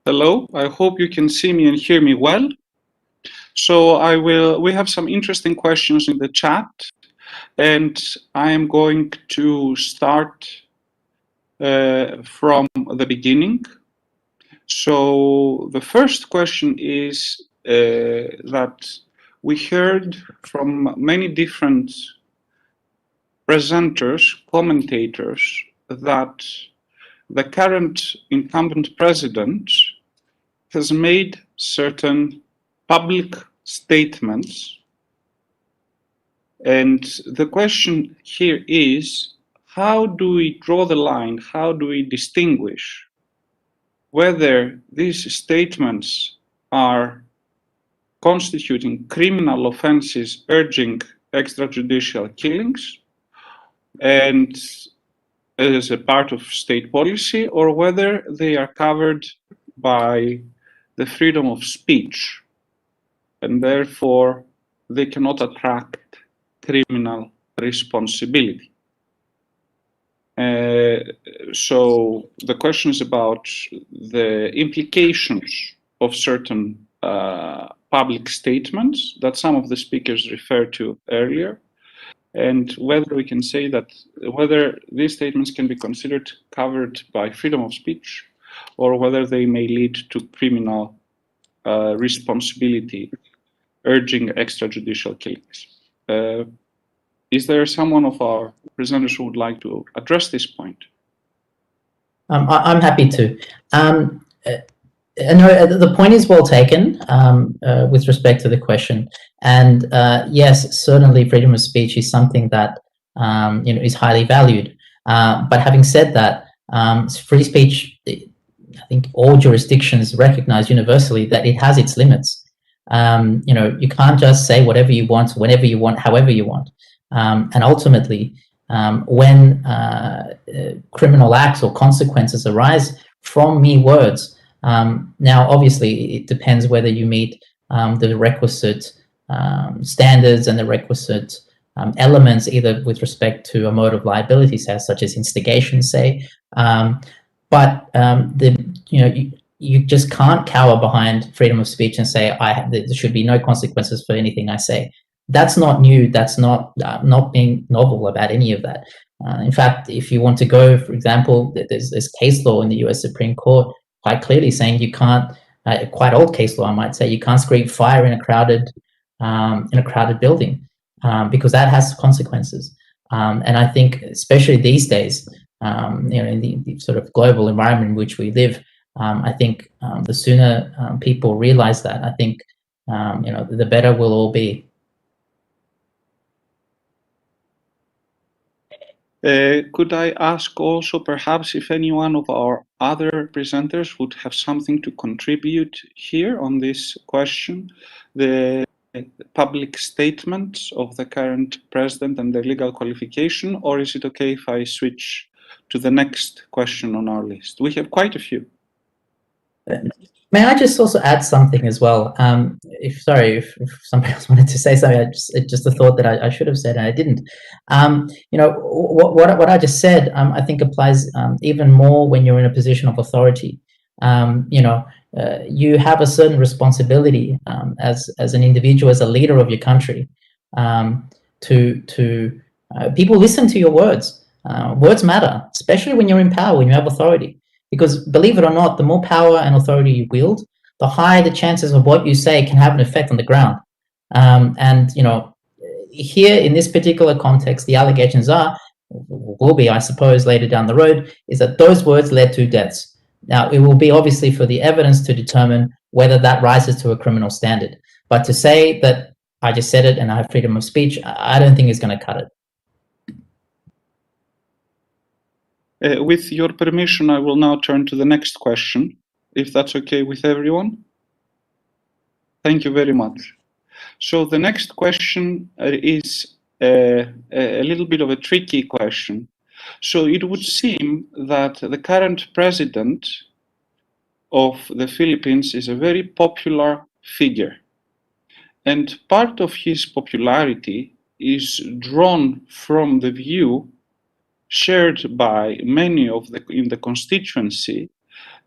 Hello, I hope you can see me and hear me well. So we have some interesting questions in the chat, and I am going to start from the beginning. So the first question is that we heard from many different presenters, commentators, that the current incumbent president has made certain public statements. And the question here is, how do we draw the line? How do we distinguish whether these statements are constituting criminal offenses urging extrajudicial killings and as a part of state policy, or whether they are covered by the freedom of speech and therefore they cannot attract criminal responsibility? So the question is about the implications of certain public statements that some of the speakers referred to earlier, and whether we can say that whether these statements can be considered covered by freedom of speech, or whether they may lead to criminal responsibility, urging extrajudicial killings. Is there someone of our presenters who would like to address this point? I'm happy to. No, the point is well taken with respect to the question. And yes, certainly freedom of speech is something that is highly valued. But having said that, free speech, I think all jurisdictions recognize universally that it has its limits. You can't just say whatever you want, whenever you want, however you want. And ultimately, when criminal acts or consequences arise from mere words, now obviously it depends whether you meet the requisite standards and the requisite elements, either with respect to a mode of liability, such as instigation, say. But you just can't cower behind freedom of speech and say there should be no consequences for anything I say. That's not new. That's not being novel about any of that. In fact, if you want to go, for example, there's case law in the U.S. Supreme Court quite clearly saying you can't, quite old case law, I might say, you can't scream fire in a crowded building because that has consequences. And I think, especially these days, in the sort of global environment in which we live, I think the sooner people realize that, I think the better we'll all be. Could I ask also perhaps if any one of our other presenters would have something to contribute here on this question, the public statements of the current president and their legal qualification, or is it okay if I switch to the next question on our list? We have quite a few. May I just also add something as well? If somebody else wanted to say something, just a thought that I should have said and I didn't. What I just said, I think applies even more when you're in a position of authority. You have a certain responsibility as an individual, as a leader of your country, to people listen to your words. Words matter, especially when you're in power, when you have authority. Because believe it or not, the more power and authority you wield, the higher the chances of what you say can have an effect on the ground. And here in this particular context, the allegations will be, I suppose, later down the road, is that those words led to deaths. Now, it will be obviously for the evidence to determine whether that rises to a criminal standard. But to say that I just said it and I have freedom of speech, I don't think is going to cut it. With your permission, I will now turn to the next question, if that's okay with everyone. Thank you very much. So the next question is a little bit of a tricky question. So it would seem that the current president of the Philippines is a very popular figure. And part of his popularity is drawn from the view shared by many in the constituency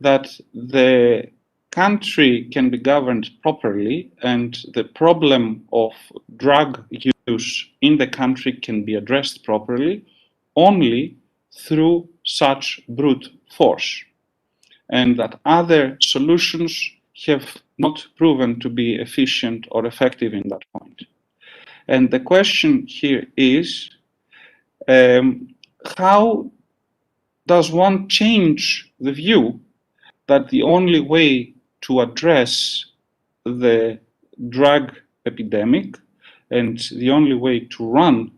that the country can be governed properly and the problem of drug use in the country can be addressed properly only through such brute force, and that other solutions have not proven to be efficient or effective in that point. And the question here is, how does one change the view that the only way to address the drug epidemic and the only way to run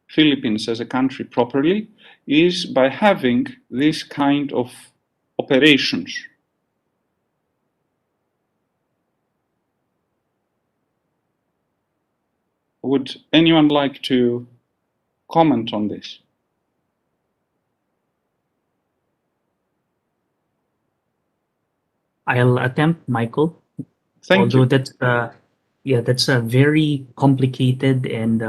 Philippines as a country properly is by having this kind of operations? Would anyone like to comment on this? I'll attempt, Michael. Thank you. Although that's a very complicated and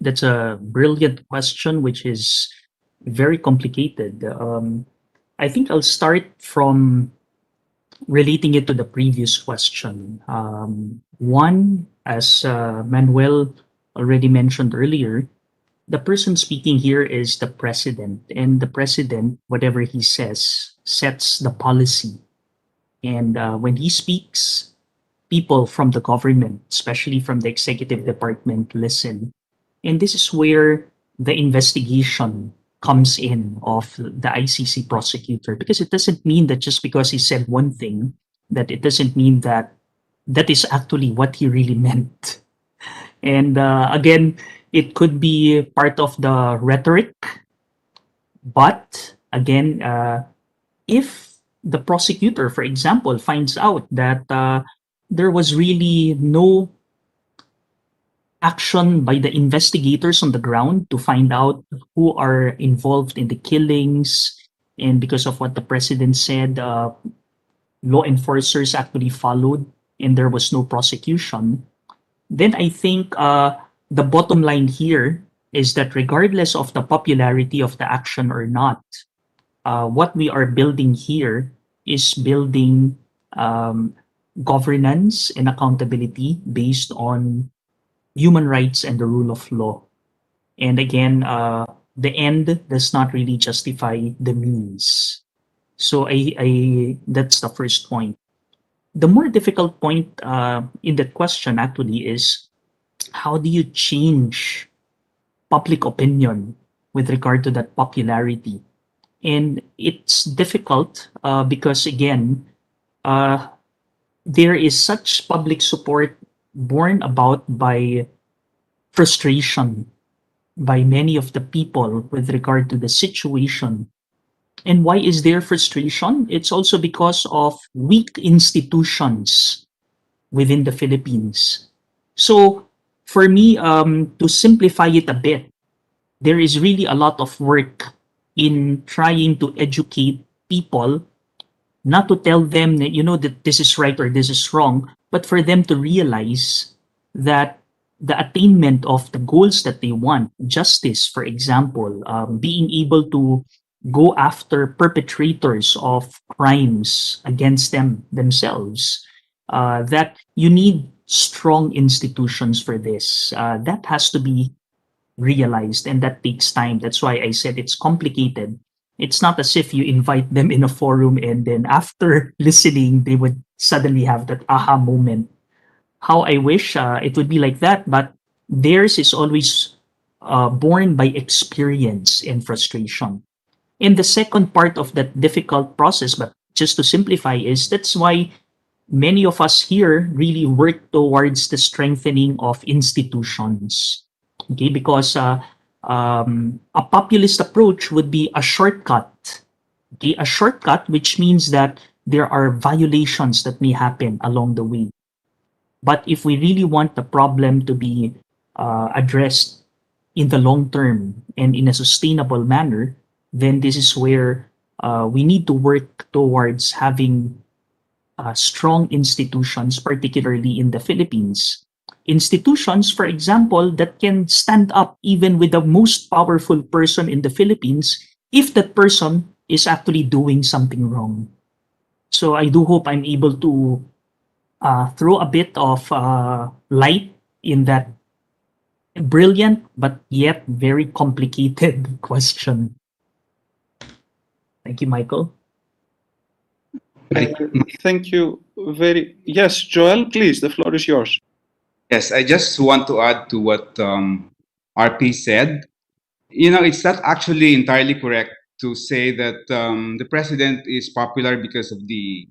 that's a brilliant question, which is very complicated. I think I'll start from relating it to the previous question. One, as Manuel already mentioned earlier, the person speaking here is the president, and the president, whatever he says, sets the policy. And when he speaks, people from the government, especially from the executive department, listen. And this is where the investigation comes in of the ICC prosecutor, because it doesn't mean that just because he said one thing, that it doesn't mean that that is actually what he really meant. And again, it could be part of the rhetoric, but again, if the prosecutor, for example, finds out that there was really no action by the investigators on the ground to find out who are involved in the killings, and because of what the president said, law enforcers actually followed and there was no prosecution, then I think the bottom line here is that regardless of the popularity of the action or not, what we are building here is building governance and accountability based on human rights and the rule of law. And again, the end does not really justify the means. So that's the first point. The more difficult point in that question actually is, how do you change public opinion with regard to that popularity? And it's difficult because, again, there is such public support borne about by frustration by many of the people with regard to the situation. And why is there frustration? It's also because of weak institutions within the Philippines. So, for me, to simplify it a bit, there is really a lot of work in trying to educate people, not to tell them that, that this is right or this is wrong, but for them to realize that the attainment of the goals that they want, justice, for example, being able to go after perpetrators of crimes against themselves, that you need strong institutions for this. That has to be realized, and that takes time. That's why I said it's complicated. It's not as if you invite them in a forum and then after listening, they would suddenly have that aha moment. How I wish it would be like that, but theirs is always born by experience and frustration. And the second part of that difficult process, but just to simplify, is that's why many of us here really work towards the strengthening of institutions. Okay, because a populist approach would be a shortcut. Okay, a shortcut, which means that there are violations that may happen along the way. But if we really want the problem to be addressed in the long term and in a sustainable manner, then this is where we need to work towards having strong institutions, particularly in the Philippines. Institutions, for example, that can stand up even with the most powerful person in the Philippines if that person is actually doing something wrong. So I do hope I'm able to throw a bit of light in that brilliant but yet very complicated question. Thank you, Michael. Thank you Yes, Joel, please, the floor is yours. Yes, I just want to add to what RP said. It's not actually entirely correct to say that the president is popular because of the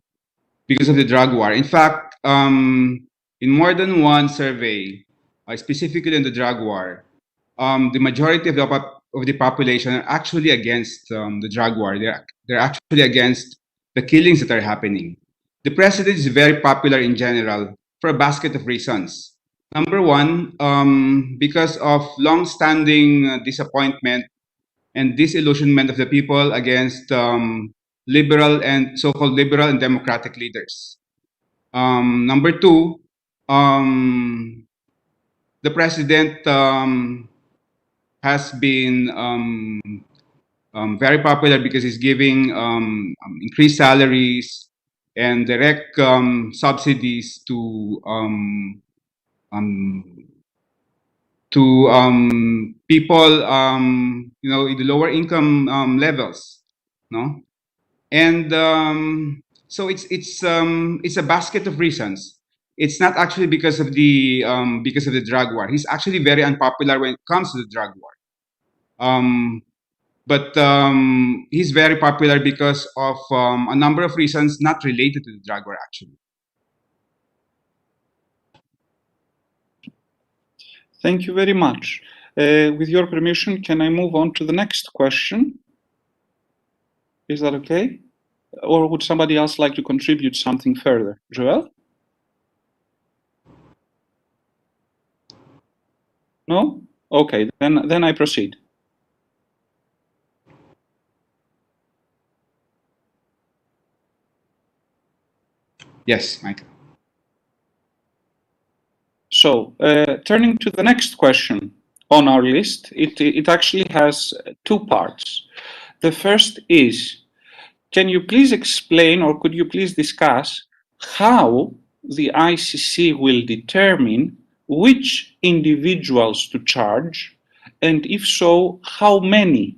drug war. In fact, in more than one survey, specifically in the drug war, the majority of the population are actually against the drug war. They're actually against the killings that are happening. The president is very popular in general for a basket of reasons. Number one, because of long-standing disappointment and disillusionment of the people against liberal and so-called liberal and democratic leaders. Number two, the president has been very popular because he's giving increased salaries and direct subsidies to to people, you know, in the lower income levels, no? And so it's a basket of reasons. It's not actually because of the drug war. He's actually very unpopular when it comes to the drug war. But he's very popular because of a number of reasons not related to the drug war, actually. Thank you very much. With your permission, can I move on to the next question? Is that okay? Or would somebody else like to contribute something further? Joel? No? Okay, then I proceed. Yes, Michael. So, turning to the next question on our list, it actually has two parts. The first is, can you please explain, or could you please discuss, how the ICC will determine which individuals to charge, and if so, how many?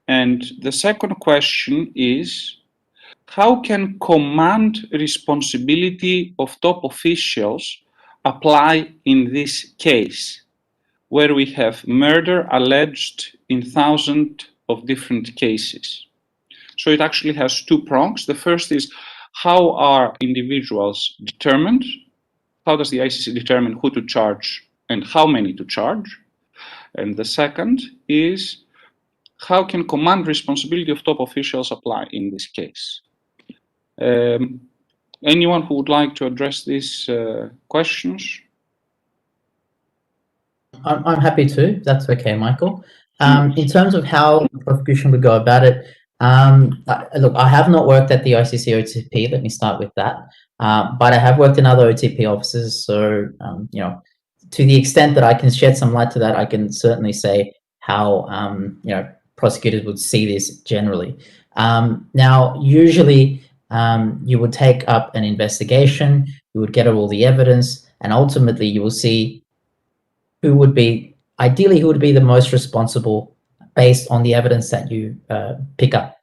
And the second question is, how can command responsibility of top officials apply in this case, where we have murder alleged in thousands of different cases? So it actually has two prongs. The first is, how are individuals determined? How does the ICC determine who to charge and how many to charge? And the second is, how can command responsibility of top officials apply in this case? Anyone who would like to address these questions? I'm happy to. That's okay, Michael. In terms of how the prosecution would go about it, look, I have not worked at the ICC OTP. Let me start with that. But I have worked in other OTP offices, so you know, to the extent that I can shed some light to that, I can certainly say how you know, prosecutors would see this generally. Now, usually, you would take up an investigation, you would get all the evidence, and ultimately you will see who would be, ideally, who would be the most responsible based on the evidence that you pick up.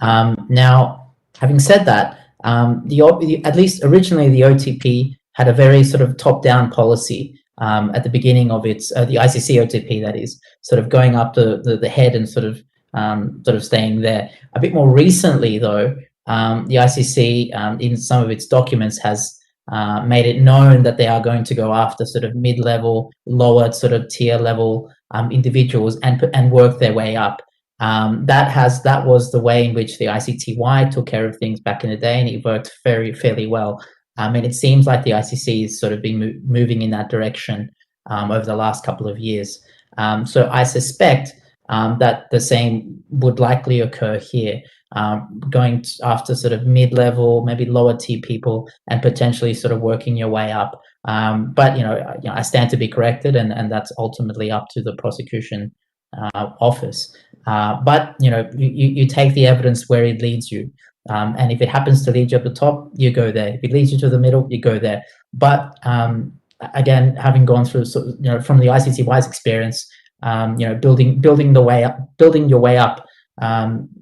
Now, having said that, at least originally the OTP had a very sort of top-down policy at the beginning of its, the ICC OTP, that is, sort of going up the head and sort of staying there. A bit more recently, though, the ICC, in some of its documents, has made it known that they are going to go after sort of mid-level, lower sort of tier level individuals and work their way up. That was the way in which the ICTY took care of things back in the day, and it worked fairly well. And it seems like the ICC has sort of been moving in that direction over the last couple of years. So I suspect that the same would likely occur here. Going after sort of mid-level, maybe lower tier people, and potentially sort of working your way up. But you know, I stand to be corrected, and that's ultimately up to the prosecution office. But you know, you take the evidence where it leads you, and if it happens to lead you up the top, you go there. If it leads you to the middle, you go there. But again, having gone through, you know, from the ICCY's experience, you know, building your way up.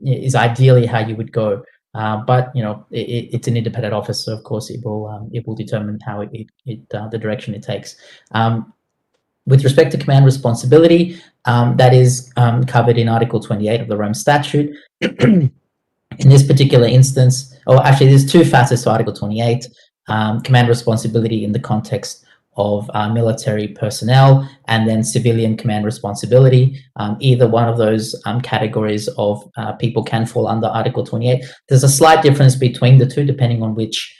Is ideally how you would go, but you know, it's an independent office, so of course it will determine how the direction it takes. With respect to command responsibility, that is covered in Article 28 of the Rome Statute. In this particular instance, or actually, there's two facets to Article 28: command responsibility in the context of military personnel, and then civilian command responsibility. Either one of those categories of people can fall under Article 28. There's a slight difference between the two depending on which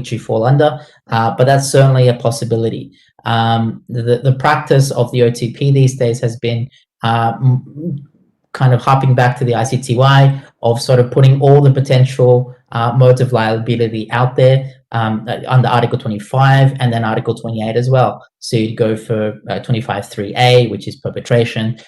you fall under, but that's certainly a possibility. The practice of the OTP these days has been kind of harping back to the ICTY of sort of putting all the potential modes of liability out there under Article 25 and then Article 28 as well. So you'd go for 25(3)(a), which is perpetration,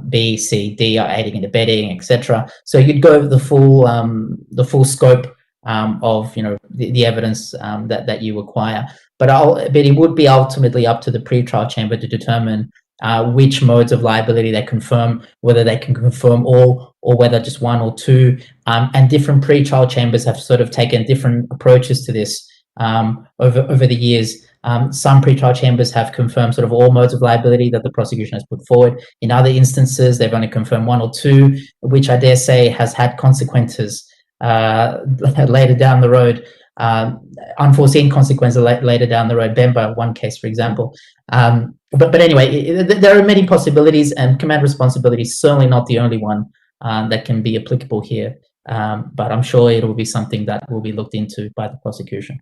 B, C, D are aiding and abetting, etc. So you'd go over the full scope of the evidence that you acquire. But it would be ultimately up to the pretrial chamber to determine which modes of liability they confirm, whether they can confirm all or whether just one or two. And different pretrial chambers have sort of taken different approaches to this over the years. Some pretrial chambers have confirmed sort of all modes of liability that the prosecution has put forward. In other instances, they've only confirmed one or two, which I dare say has had consequences later down the road, unforeseen consequences later down the road. Bemba, one case, for example. But anyway, there are many possibilities, and command responsibility is certainly not the only one that can be applicable here. But I'm sure it will be something that will be looked into by the prosecution.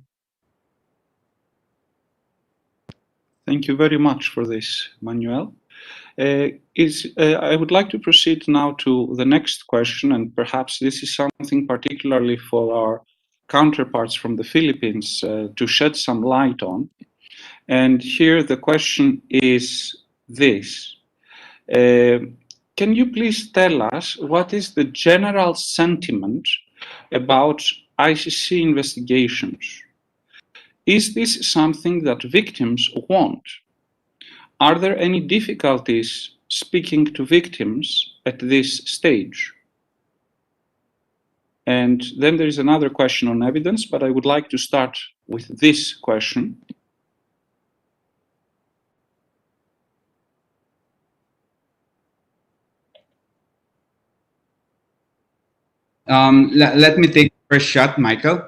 Thank you very much for this, Manuel. I would like to proceed now to the next question, and perhaps this is something particularly for our counterparts from the Philippines to shed some light on. And here the question is this. Can you please tell us what is the general sentiment about ICC investigations? Is this something that victims want? Are there any difficulties speaking to victims at this stage? And then there is another question on evidence, but I would like to start with this question. Let me take the first shot, Michael.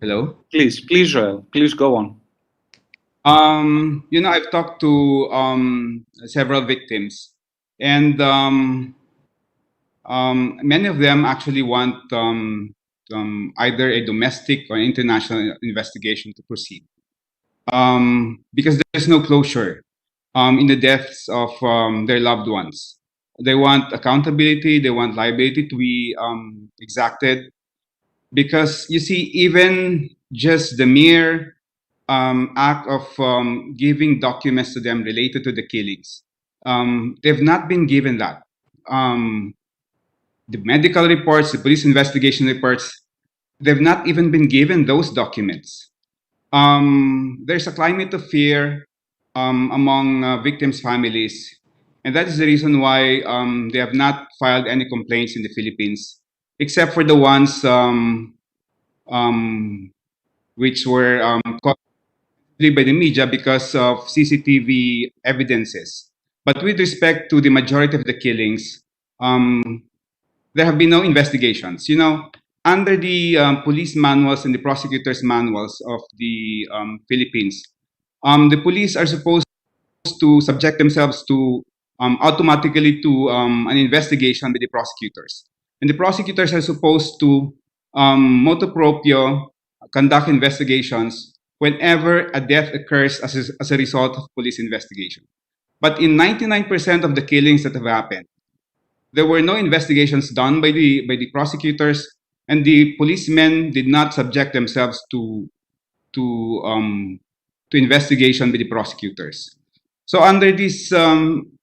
Hello? Please, Joel, please go on. I've talked to several victims, and many of them actually want either a domestic or international investigation to proceed, because there's no closure in the deaths of their loved ones. They want accountability, they want liability to be exacted, because you see, even just the mere act of giving documents to them related to the killings, they've not been given that. The medical reports, the police investigation reports, they've not even been given those documents. There's a climate of fear among victims' families, and that is the reason why they have not filed any complaints in the Philippines, except for the ones which were caught by the media because of CCTV evidences. But with respect to the majority of the killings, there have been no investigations. Under the police manuals and the prosecutors' manuals of the Philippines, the police are supposed to subject themselves to automatically to an investigation by the prosecutors. And the prosecutors are supposed to motu proprio conduct investigations whenever a death occurs as a result of police investigation. But in 99% of the killings that have happened, there were no investigations done by the prosecutors, and the policemen did not subject themselves to investigation by the prosecutors. So under these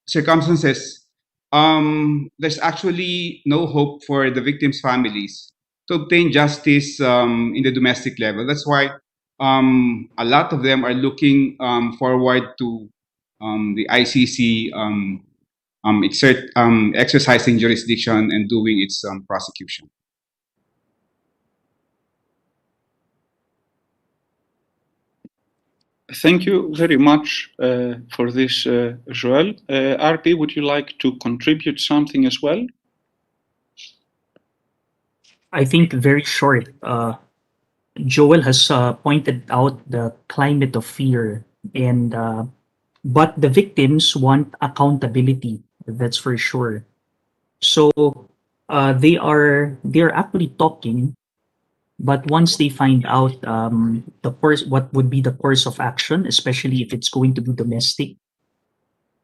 circumstances, there's actually no hope for the victims' families to obtain justice in the domestic level. That's why a lot of them are looking forward to the ICC exercising jurisdiction and doing its prosecution. Thank you very much for this, Joel. RP, would you like to contribute something as well? I think very short. Joel has pointed out the climate of fear, and but the victims want accountability. That's for sure. So they're actually talking, but once they find out what would be the course of action, especially if it's going to be domestic,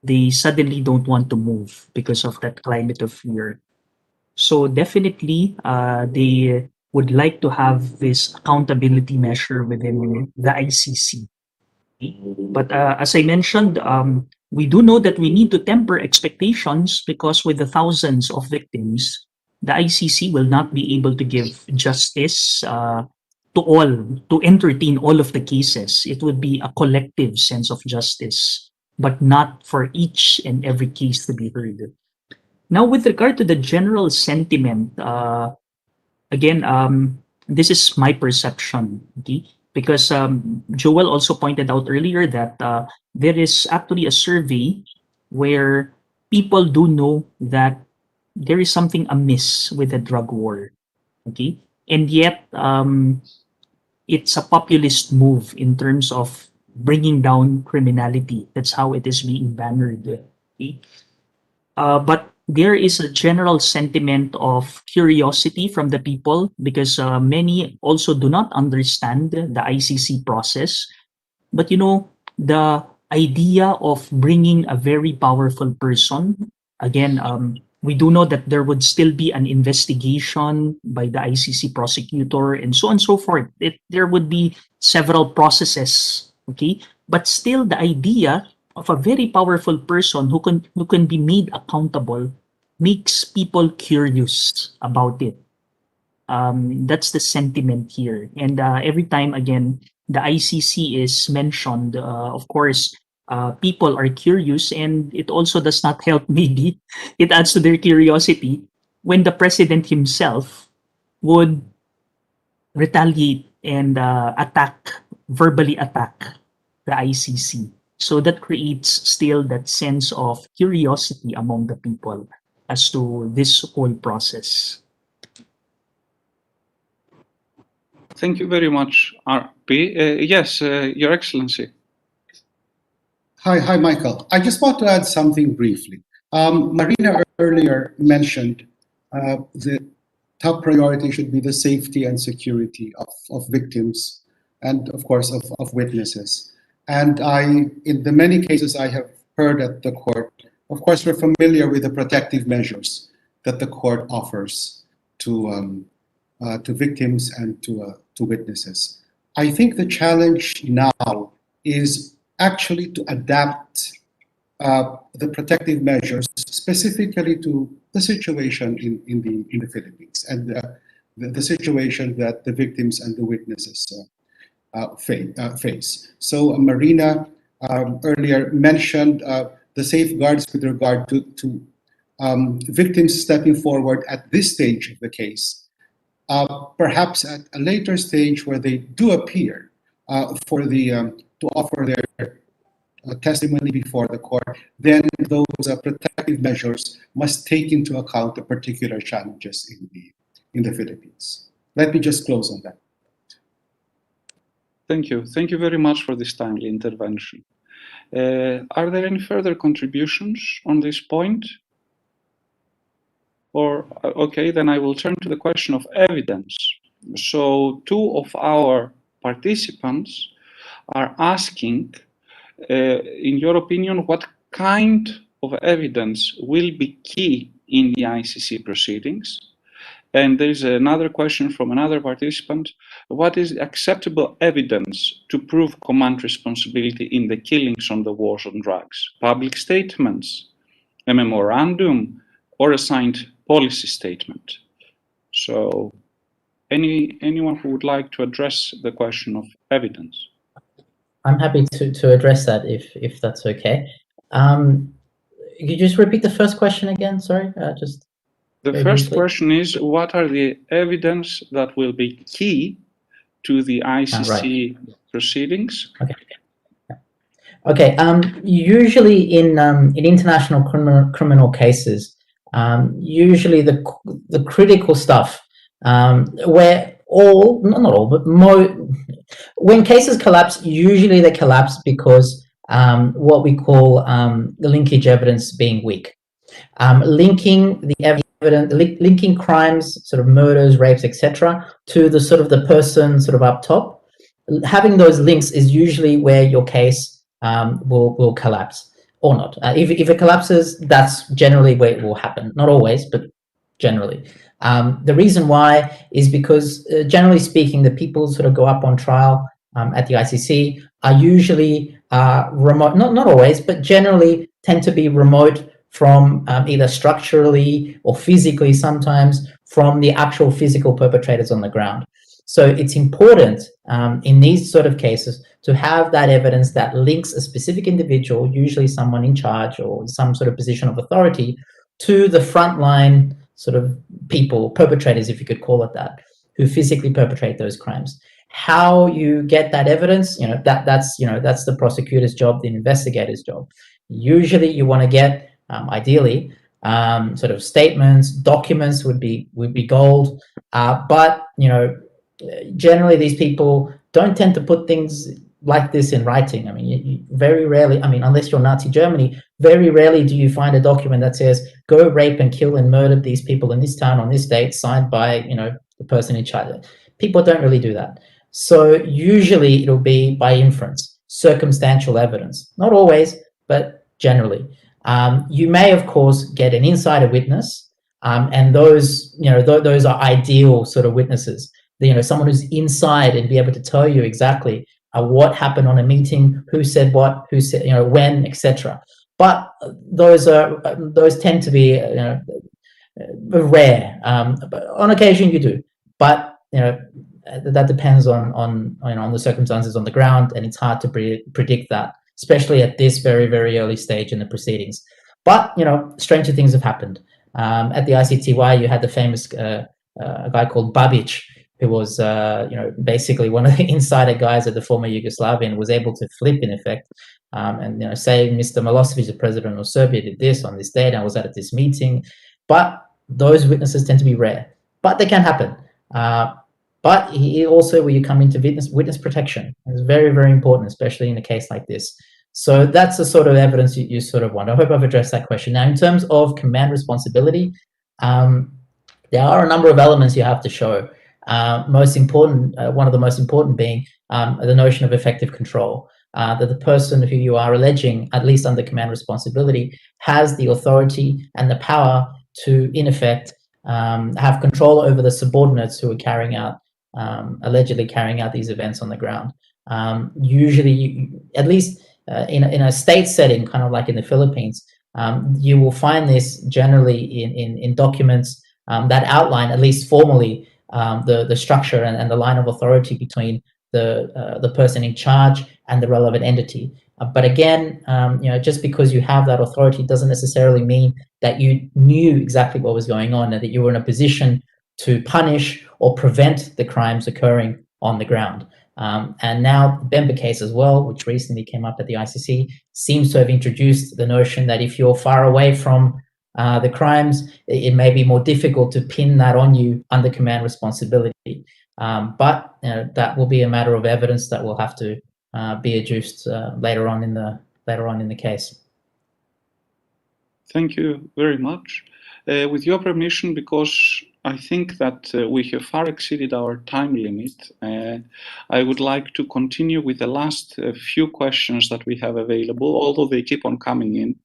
they suddenly don't want to move because of that climate of fear. So definitely, they would like to have this accountability measure within the ICC. But as I mentioned, we do know that we need to temper expectations, because with the thousands of victims, the ICC will not be able to give justice to all, to entertain all of the cases. It would be a collective sense of justice, but not for each and every case to be heard. Now, with regard to the general sentiment, again, this is my perception, okay? Because Joel also pointed out earlier that there is actually a survey where people do know that there is something amiss with the drug war, okay? And yet, it's a populist move in terms of bringing down criminality. That's how it is being bannered. Okay? But there is a general sentiment of curiosity from the people because many also do not understand the ICC process. But you know, the idea of bringing a very powerful person, again, we do know that there would still be an investigation by the ICC prosecutor and so on and so forth. There would be several processes, okay? But still, the idea of a very powerful person who can be made accountable makes people curious about it. That's the sentiment here. And every time, again, the ICC is mentioned, of course, people are curious, and it also does not help, maybe. It adds to their curiosity when the president himself would retaliate and verbally attack the ICC. So that creates still that sense of curiosity among the people as to this whole process. Thank you very much, RP. Yes, Your Excellency. Hi, Michael. I just want to add something briefly. Marina earlier mentioned the top priority should be the safety and security of victims and, of course, of witnesses. And in the many cases I have heard at the court, of course, we're familiar with the protective measures that the court offers to victims and to witnesses. I think the challenge now is actually to adapt the protective measures specifically to the situation in the Philippines and the situation that the victims and the witnesses face. So Marina earlier mentioned the safeguards with regard to victims stepping forward at this stage of the case. Perhaps at a later stage where they do appear to offer their testimony before the court, then those protective measures must take into account the particular challenges in the Philippines. Let me just close on that. Thank you. Thank you very much for this timely intervention. Are there any further contributions on this point? Or, okay, then I will turn to the question of evidence. So two of our participants are asking, in your opinion, what kind of evidence will be key in the ICC proceedings? And there's another question from another participant. What is acceptable evidence to prove command responsibility in the killings on the wars on drugs? Public statements, a memorandum, or a signed policy statement? So anyone who would like to address the question of evidence? I'm happy to address that if that's okay. Could you just repeat the first question again? Sorry, just. The first question is, what are the evidence that will be key to the ICC proceedings? Okay. Usually in international criminal cases, usually the critical stuff, where not all, but when cases collapse, usually they collapse because what we call the linkage evidence being weak. Linking the evidence, linking crimes, sort of murders, rapes, etc., to the sort of the person sort of up top. Having those links is usually where your case will collapse or not. If it collapses, that's generally where it will happen. Not always, but generally. The reason why is because, generally speaking, the people sort of go up on trial at the ICC are usually remote, not always, but generally tend to be remote from either structurally or physically sometimes from the actual physical perpetrators on the ground. So it's important in these sort of cases to have that evidence that links a specific individual, usually someone in charge or some sort of position of authority, to the frontline sort of people, perpetrators, if you could call it that, who physically perpetrate those crimes. How you get that evidence, that's the prosecutor's job, the investigator's job. Usually you want to get, ideally, sort of statements, documents would be gold, but generally these people don't tend to put things like this in writing. I mean, you very rarely, I mean, unless you're Nazi Germany, very rarely do you find a document that says, go rape and kill and murder these people in this town on this date, signed by, the person in charge. People don't really do that. So usually it'll be by inference, circumstantial evidence. Not always, but generally. You may, of course, get an insider witness, and those, those are ideal sort of witnesses. Someone who's inside and be able to tell you exactly what happened on a meeting, who said what, who said, when, etc. But those tend to be rare. But on occasion you do, but that depends on the circumstances on the ground, and it's hard to predict that, especially at this very, very early stage in the proceedings. But stranger things have happened. At the ICTY, you had the famous a guy called Babic, who was basically one of the insider guys at the former Yugoslavia, and was able to flip, in effect, and say Mr. Milosevic, the president of Serbia, did this on this date, I was at this meeting. But those witnesses tend to be rare, but they can happen. But also, where you come into witness protection, it's very, very important, especially in a case like this. So that's the sort of evidence you sort of want. I hope I've addressed that question. Now, in terms of command responsibility, there are a number of elements you have to show. Most important, one of the most important being the notion of effective control. That the person who you are alleging, at least under command responsibility, has the authority and the power to, in effect, have control over the subordinates who are allegedly carrying out these events on the ground. Usually, at least in a state setting, kind of like in the Philippines, you will find this generally in documents that outline, at least formally, the structure and the line of authority between the person in charge and the relevant entity. But again, just because you have that authority doesn't necessarily mean that you knew exactly what was going on and that you were in a position to punish or prevent the crimes occurring on the ground. And now the Bemba case as well, which recently came up at the ICC, seems to have introduced the notion that if you're far away from the crimes, it may be more difficult to pin that on you under command responsibility. But that will be a matter of evidence that will have to be adduced later on in the case. Thank you very much. With your permission, because I think that we have far exceeded our time limit, I would like to continue with the last few questions that we have available, although they keep on coming in.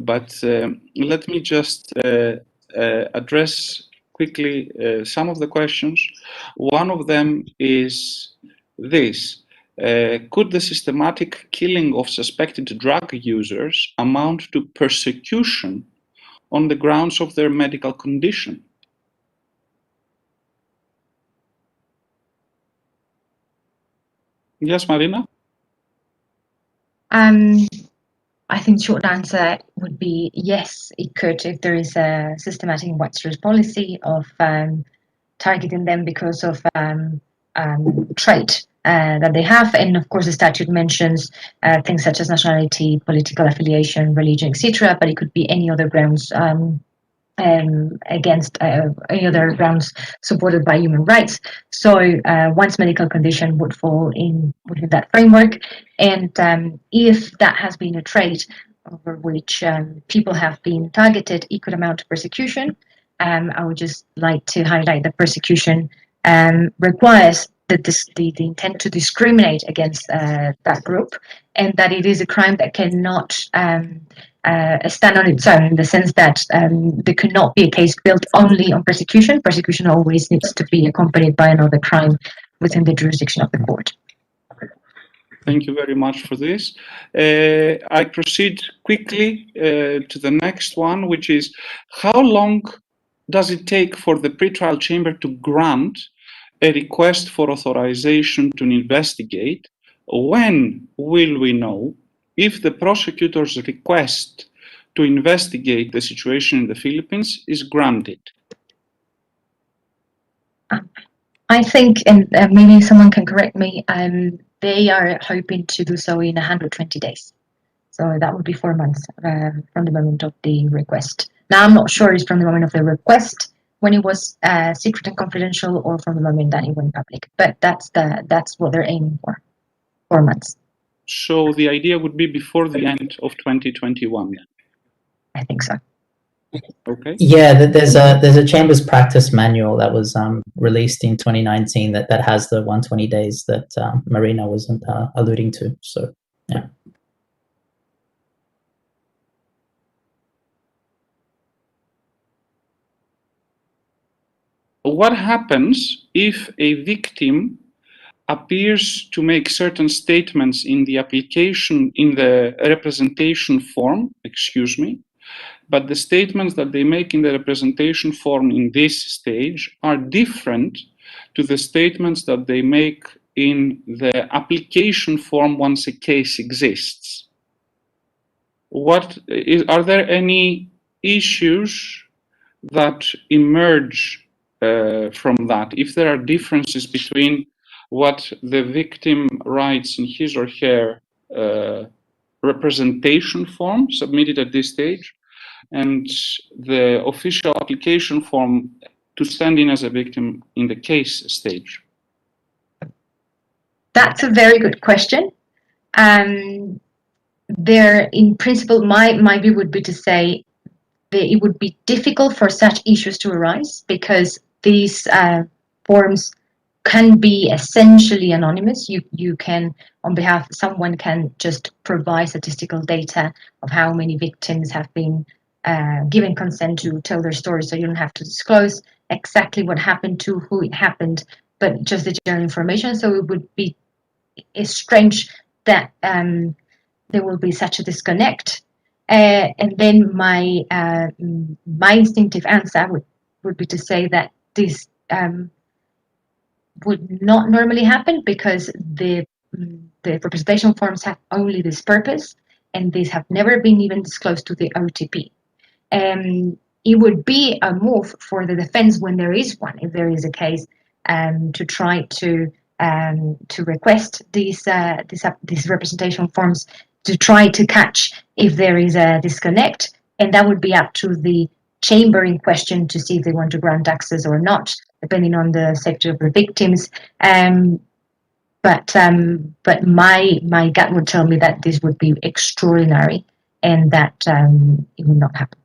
But let me just address quickly some of the questions. One of them is this. Could the systematic killing of suspected drug users amount to persecution on the grounds of their medical condition? Yes, Marina? I think the short answer would be yes, it could, if there is a systematic and widespread policy of targeting them because of trait that they have. And of course, the statute mentions things such as nationality, political affiliation, religion, etc. But it could be any other grounds against any other grounds supported by human rights. So one's medical condition would fall within that framework. And if that has been a trait over which people have been targeted, it could amount to persecution. I would just like to highlight that persecution requires the intent to discriminate against that group, and that it is a crime that cannot stand on its own, in the sense that there could not be a case built only on persecution. Persecution always needs to be accompanied by another crime within the jurisdiction of the court. Thank you very much for this. I proceed quickly to the next one, which is how long does it take for the pretrial chamber to grant a request for authorization to investigate? When will we know if the prosecutor's request to investigate the situation in the Philippines is granted? I think, and maybe someone can correct me, they are hoping to do so in 120 days. So that would be 4 months from the moment of the request. Now, I'm not sure it's from the moment of the request when it was secret and confidential, or from the moment that it went public. But that's what they're aiming for, 4 months. So the idea would be before the end of 2021. I think so. Okay. Yeah, there's a Chambers practice manual that was released in 2019 that has the 120 days that Marina was alluding to. So yeah. What happens if a victim appears to make certain statements in the application, in the representation form, excuse me, but the statements that they make in the representation form in this stage are different to the statements that they make in the application form once a case exists? Are there any issues that emerge from that? If there are differences between what the victim writes in his or her representation form submitted at this stage and the official application form to stand in as a victim in the case stage? That's a very good question. There, in principle, my view would be to say that it would be difficult for such issues to arise, because these forms can be essentially anonymous. You can, on behalf, someone can just provide statistical data of how many victims have been given consent to tell their story, so you don't have to disclose exactly what happened, to who it happened, but just the general information. So it would be strange that there will be such a disconnect. And then my instinctive answer would be to say that this would not normally happen, because the representation forms have only this purpose, and these have never been even disclosed to the OTP. It would be a move for the defense, when there is one, if there is a case, to try to request these representation forms, to try to catch if there is a disconnect, and that would be up to the chamber in question to see if they want to grant access or not, depending on the sector of the victims. But my gut would tell me that this would be extraordinary, and that it would not happen.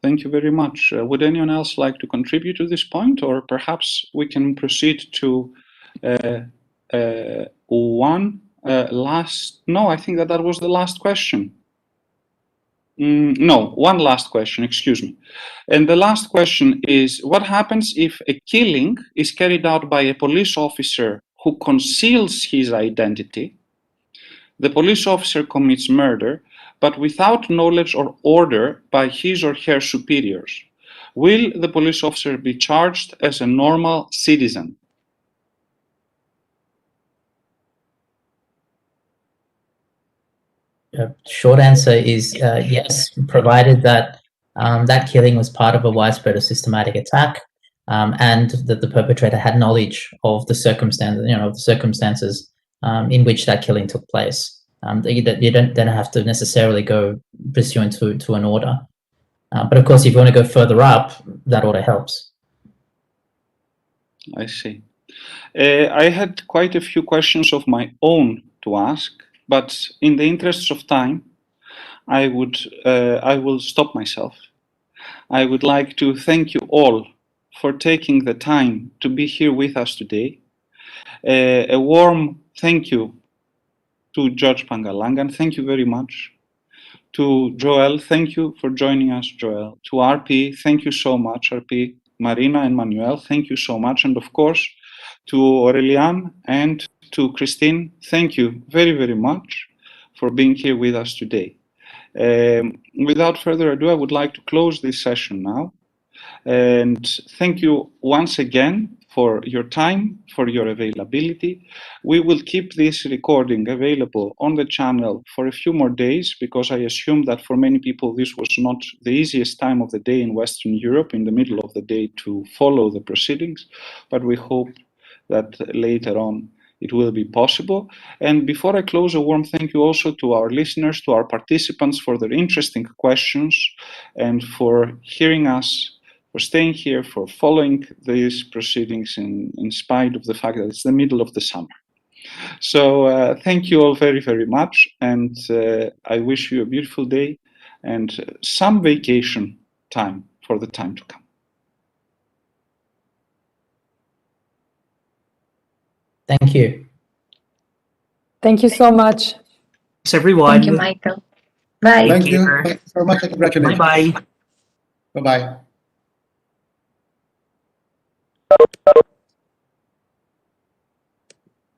Thank you very much. Would anyone else like to contribute to this point, or perhaps we can proceed to one last? No, I think that was the last question. No, one last question, excuse me. And the last question is, what happens if a killing is carried out by a police officer who conceals his identity? The police officer commits murder, but without knowledge or order by his or her superiors. Will the police officer be charged as a normal citizen? Short answer is yes, provided that that killing was part of a widespread or systematic attack, and that the perpetrator had knowledge of the circumstances in which that killing took place. You don't then have to necessarily go pursuant to an order. But of course, if you want to go further up, that order helps. I see. I had quite a few questions of my own to ask, but in the interests of time, I will stop myself. I would like to thank you all for taking the time to be here with us today. A warm thank you to Judge Pangalangan. Thank you very much. To Joel, thank you for joining us, Joel. To RP, thank you so much, RP. Marina and Manuel, thank you so much. And of course, to Aurelian and to Christine, thank you very, very much for being here with us today. Without further ado, I would like to close this session now. And thank you once again for your time, for your availability. We will keep this recording available on the channel for a few more days, because I assume that for many people this was not the easiest time of the day in Western Europe, in the middle of the day, to follow the proceedings. But we hope that later on it will be possible. And before I close, a warm thank you also to our listeners, to our participants, for their interesting questions and for hearing us, for staying here, for following these proceedings in spite of the fact that it's the middle of the summer. So thank you all very, very much. And I wish you a beautiful day and some vacation time for the time to come. Thank you. Thank you so much. Thanks, everyone. Thank you, Michael. Bye. Thank you. care. Thank you so much and congratulations. Bye-bye. Bye-bye.